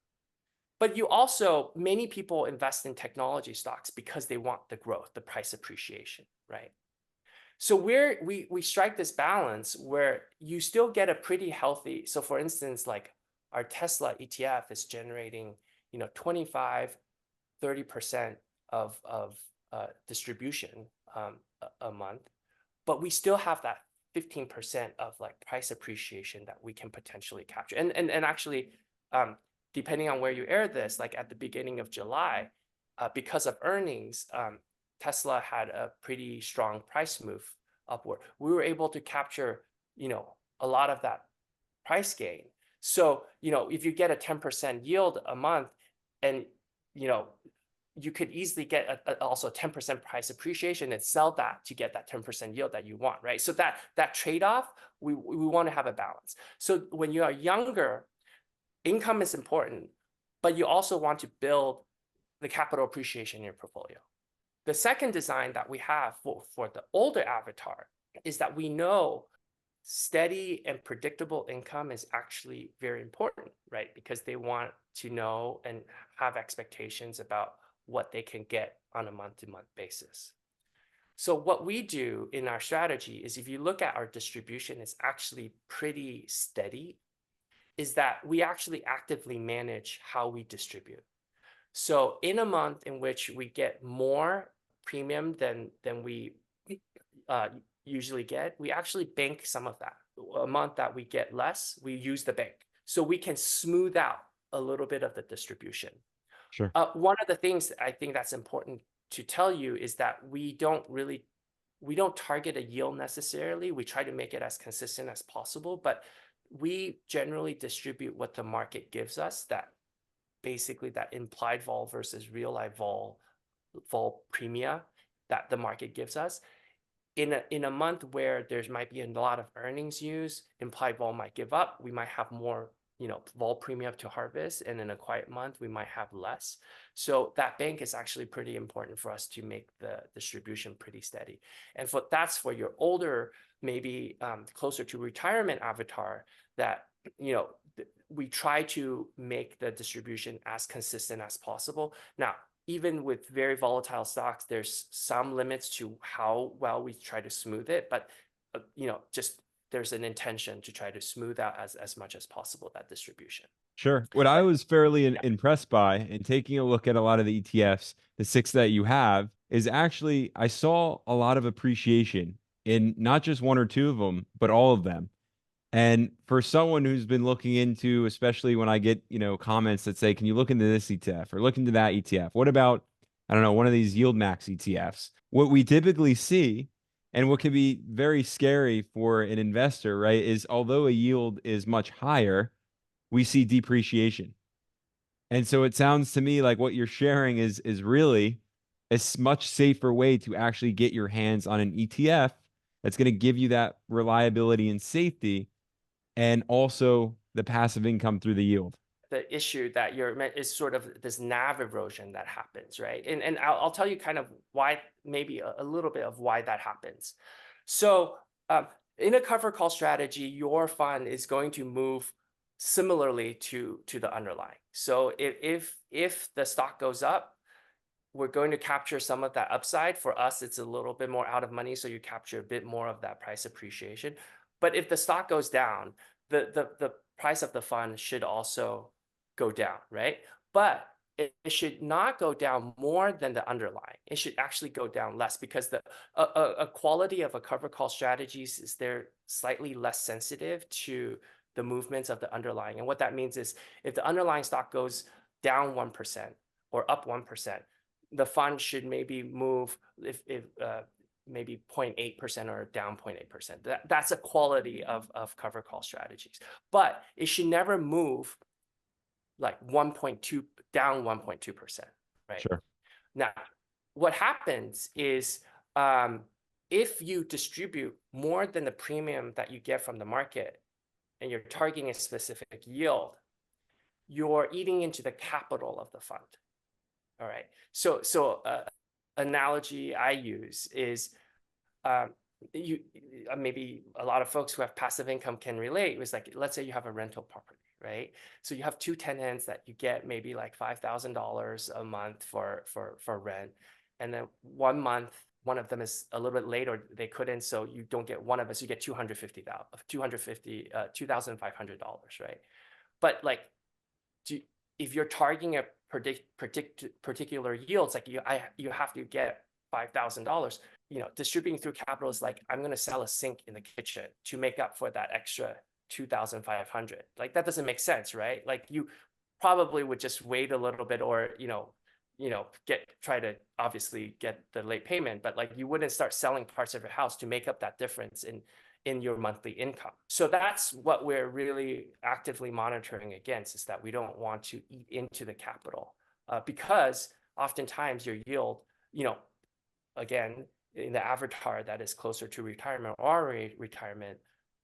but you also, many people invest in technology stocks because they want the growth, the price appreciation, right? So we strike this balance where you still get a pretty healthy. So for instance, like our Tesla ETF is generating, 25, 30% of distribution a month, but we still have that 15% of like price appreciation that we can potentially capture. And actually, depending on where you air this, like at the beginning of July, because of earnings, Tesla had a pretty strong price move upward. We were able to capture, a lot of that price gain. So, if you get a 10% yield a month and, you could easily get also 10% price appreciation and sell that to get that 10% yield that you want, right? So that trade-off, we want to have a balance. So when you are younger, income is important, but you also want to build the capital appreciation in your portfolio. The second design that we have for the older avatar is that we know steady and predictable income is actually very important, right? Because they want to know and have expectations about what they can get on a month-to-month basis. So what we do in our strategy is if you look at our distribution, it's actually pretty steady, is that we actually actively manage how we distribute. So in a month in which we get more premium than we usually get, we actually bank some of that. A month that we get less, we use the bank. So we can smooth out a little bit of the distribution. Sure. One of the things that I think that's important to tell you is that we don't target a yield necessarily. We try to make it as consistent as possible, but we generally distribute what the market gives us, that basically that implied vol versus realized vol premia that the market gives us. In a month where there might be a lot of earnings use, implied vol might give up. We might have more, vol premium to harvest, and in a quiet month we might have less. So that bank is actually pretty important for us to make the distribution pretty steady. And that's for your older, maybe closer to retirement avatar, that we try to make the distribution as consistent as possible. Now, even with very volatile stocks, there's some limits to how well we try to smooth it, but just there's an intention to try to smooth out as much as possible that distribution. Sure. What I was fairly impressed by in taking a look at a lot of the ETFs, the 6 that you have, is actually I saw a lot of appreciation in not just 1 or 2 of them, but all of them. And for someone who's been looking into, especially when I get, comments that say, can you look into this ETF or look into that ETF? What about, I don't know, one of these yield max ETFs? What we typically see, and what can be very scary for an investor, right, is although a yield is much higher, we see depreciation. And so it sounds to me like what you're sharing is really a much safer way to actually get your hands on an ETF that's going to give you that reliability and safety, and also the passive income through the yield. The issue that is sort of this NAV erosion that happens, right? And I'll tell you kind of why, maybe a little bit of why that happens. So in a cover call strategy, your fund is going to move similarly to the underlying. So if the stock goes up, we're going to capture some of that upside. For us, it's a little bit more out of money, so you capture a bit more of that price appreciation. But if the stock goes down, the price of the fund should also go down, right? But it should not go down more than the underlying. It should actually go down less, because a quality of a cover call strategies is they're slightly less sensitive to the movements of the underlying. And what that means is, if the underlying stock goes down 1% or up 1%, the fund should maybe move, if maybe 0.8% or down 0.8%. That's a quality of cover call strategies. But it should never move like 1.2 down 1.2%, right? Sure. Now, what happens is, if you distribute more than the premium that you get from the market, and you're targeting a specific yield, you're eating into the capital of the fund. All right. So analogy I use is, you maybe a lot of folks who have passive income can relate. It was like, let's say you have a rental property, right? So you have two tenants that you get maybe like $5,000 a month for rent, and then 1 month one of them is a little bit late, or they couldn't, so you don't get one of us, you get $2,500, right? But like, if you're targeting a particular yields, like you have to get $5,000. Distributing through capital is like, I'm going to sell a sink in the kitchen to make up for that extra 2,500. Like, that doesn't make sense, right? Like, you probably would just wait a little bit, or try to obviously get the late payment, but like, you wouldn't start selling parts of your house to make up that difference in your monthly income. So that's what we're really actively monitoring against, is that we don't want to eat into the capital, because oftentimes your yield, again, in the avatar that is closer to retirement or already retirement,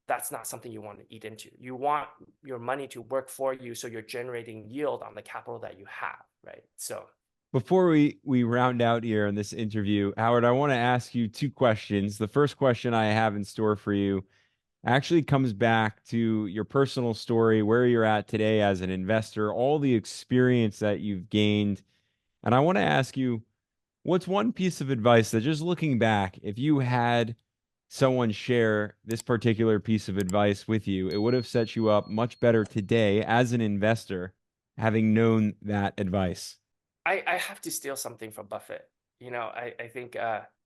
that's not something you want to eat into. You want your money to work for you, so you're generating yield on the capital that you have, right? So Before we round out here in this interview, Howard, I want to ask you two questions. The first question I have in store for you actually comes back to your personal story, where you're at today as an investor, all the experience that you've gained. And I want to ask you, what's one piece of advice that, just looking back, if you had someone share this particular piece of advice with you, it would have set you up much better today as an investor, having known that advice? I have to steal something from Buffett. I think,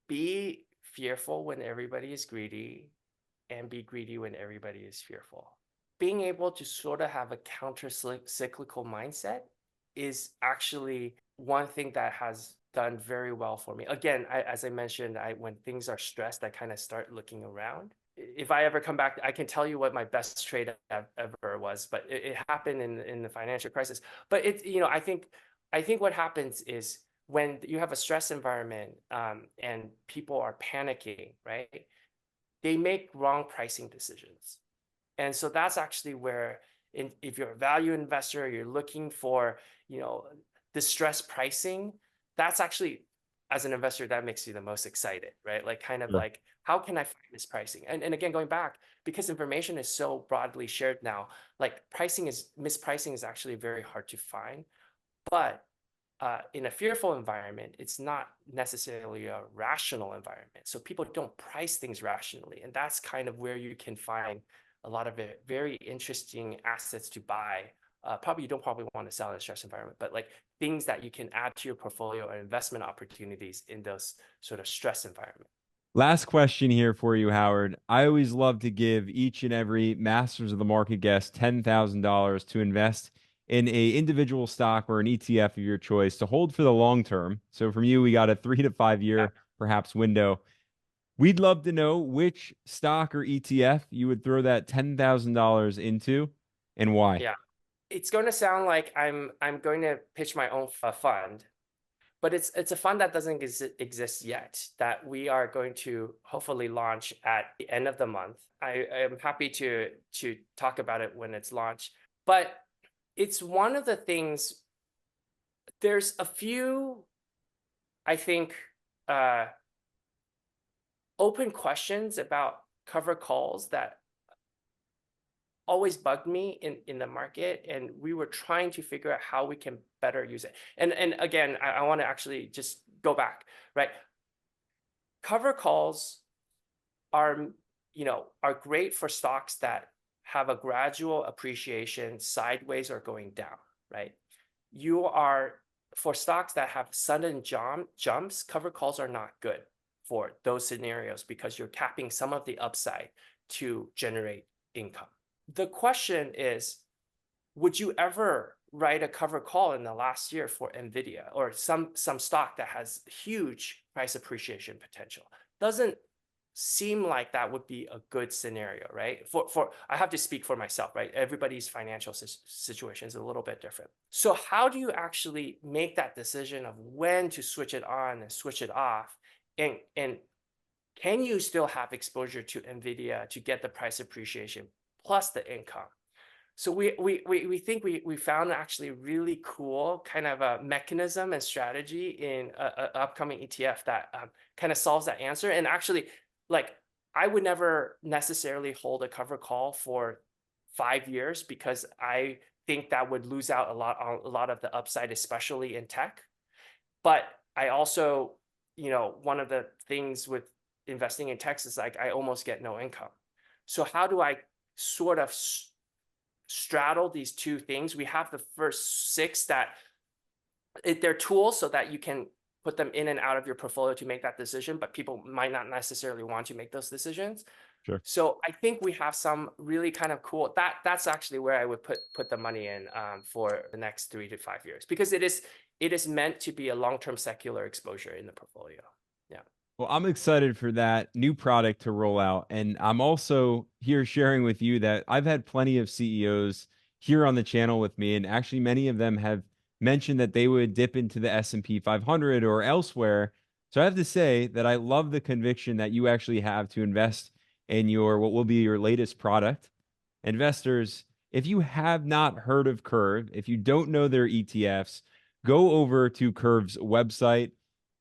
be fearful when everybody is greedy, and be greedy when everybody is fearful. Being able to sort of have a counter-cyclical mindset is actually one thing that has done very well for me. Again, as I mentioned, when things are stressed, I kind of start looking around. If I ever come back, I can tell you what my best trade ever was, but it happened in the financial crisis. But I think what happens is, when you have a stress environment, and people are panicking, right? They make wrong pricing decisions. And so that's actually where, if you're a value investor, you're looking for, distressed pricing, that's actually, as an investor, that makes you the most excited, right? Like, kind of Sure. like, how can I find this pricing? And again, going back, because information is so broadly shared now, like, mispricing is actually very hard to find. But in a fearful environment, it's not necessarily a rational environment. So people don't price things rationally. And that's kind of where you can find a lot of very interesting assets to buy. You don't want to sell in a stress environment, but like, things that you can add to your portfolio or investment opportunities in those sort of stress environment. Last question here for you, Howard. I always love to give each and every Masters of the Market guest $10,000 to invest in a individual stock or an ETF of your choice to hold for the long term. So from you, we got a 3 to 5 year, perhaps, window. We'd love to know which stock or ETF you would throw that $10,000 into, and why. Yeah, it's going to sound like I'm going to pitch my own fund, but it's a fund that doesn't exist yet, that we are going to hopefully launch at the end of the month. I am happy to talk about it when it's launched, but it's one of the things. There's a few, I think, open questions about cover calls that always bugged me in the market, and we were trying to figure out how we can better use it. And again, I want to actually just go back, right? Cover calls are, are great for stocks that have a gradual appreciation sideways or going down, right? You are For stocks that have sudden jumps, cover calls are not good for those scenarios because you're capping some of the upside to generate income. The question is, would you ever write a cover call in the last year for Nvidia or some stock that has huge price appreciation potential? Doesn't seem like that would be a good scenario, right? For I have to speak for myself, right? Everybody's financial situation is a little bit different. So how do you actually make that decision of when to switch it on and switch it off? And can you still have exposure to Nvidia to get the price appreciation plus the income? So we think we found actually really cool kind of a mechanism and strategy in a upcoming ETF that kind of solves that answer. And actually, like, I would never necessarily hold a cover call for 5 years because I think that would lose out a lot of the upside, especially in tech. But I also, one of the things with investing in tech is like I almost get no income. So how do I sort of straddle these two things? We have the first six that they're tools so that you can put them in and out of your portfolio to make that decision, but people might not necessarily want to make those decisions. Sure. So I think we have some really kind of cool, that's actually where I would put the money in for the next 3 to 5 years, because it is meant to be a long-term secular exposure in the portfolio. Yeah. Well, I'm excited for that new product to roll out. And I'm also here sharing with you that I've had plenty of CEOs here on the channel with me. And actually, many of them have mentioned that they would dip into the S&P 500 or elsewhere. So I have to say that I love the conviction that you actually have to invest in what will be your latest product. Investors, if you have not heard of Kurv, if you don't know their ETFs, go over to Kurv's website.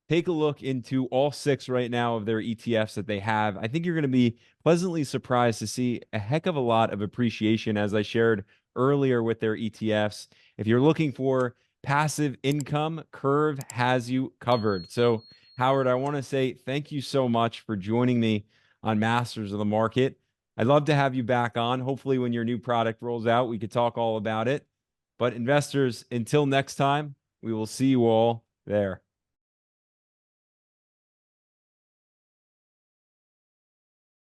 Take a look into all 6 right now of their ETFs that they have. I think you're going to be pleasantly surprised to see a heck of a lot of appreciation, as I shared earlier with their ETFs. If you're looking for passive income, Kurv has you covered. So, Howard, I want to say thank you so much for joining me on Masters of the Market. I'd love to have you back on. Hopefully, when your new product rolls out, we could talk all about it. But investors, until next time, we will see you all there.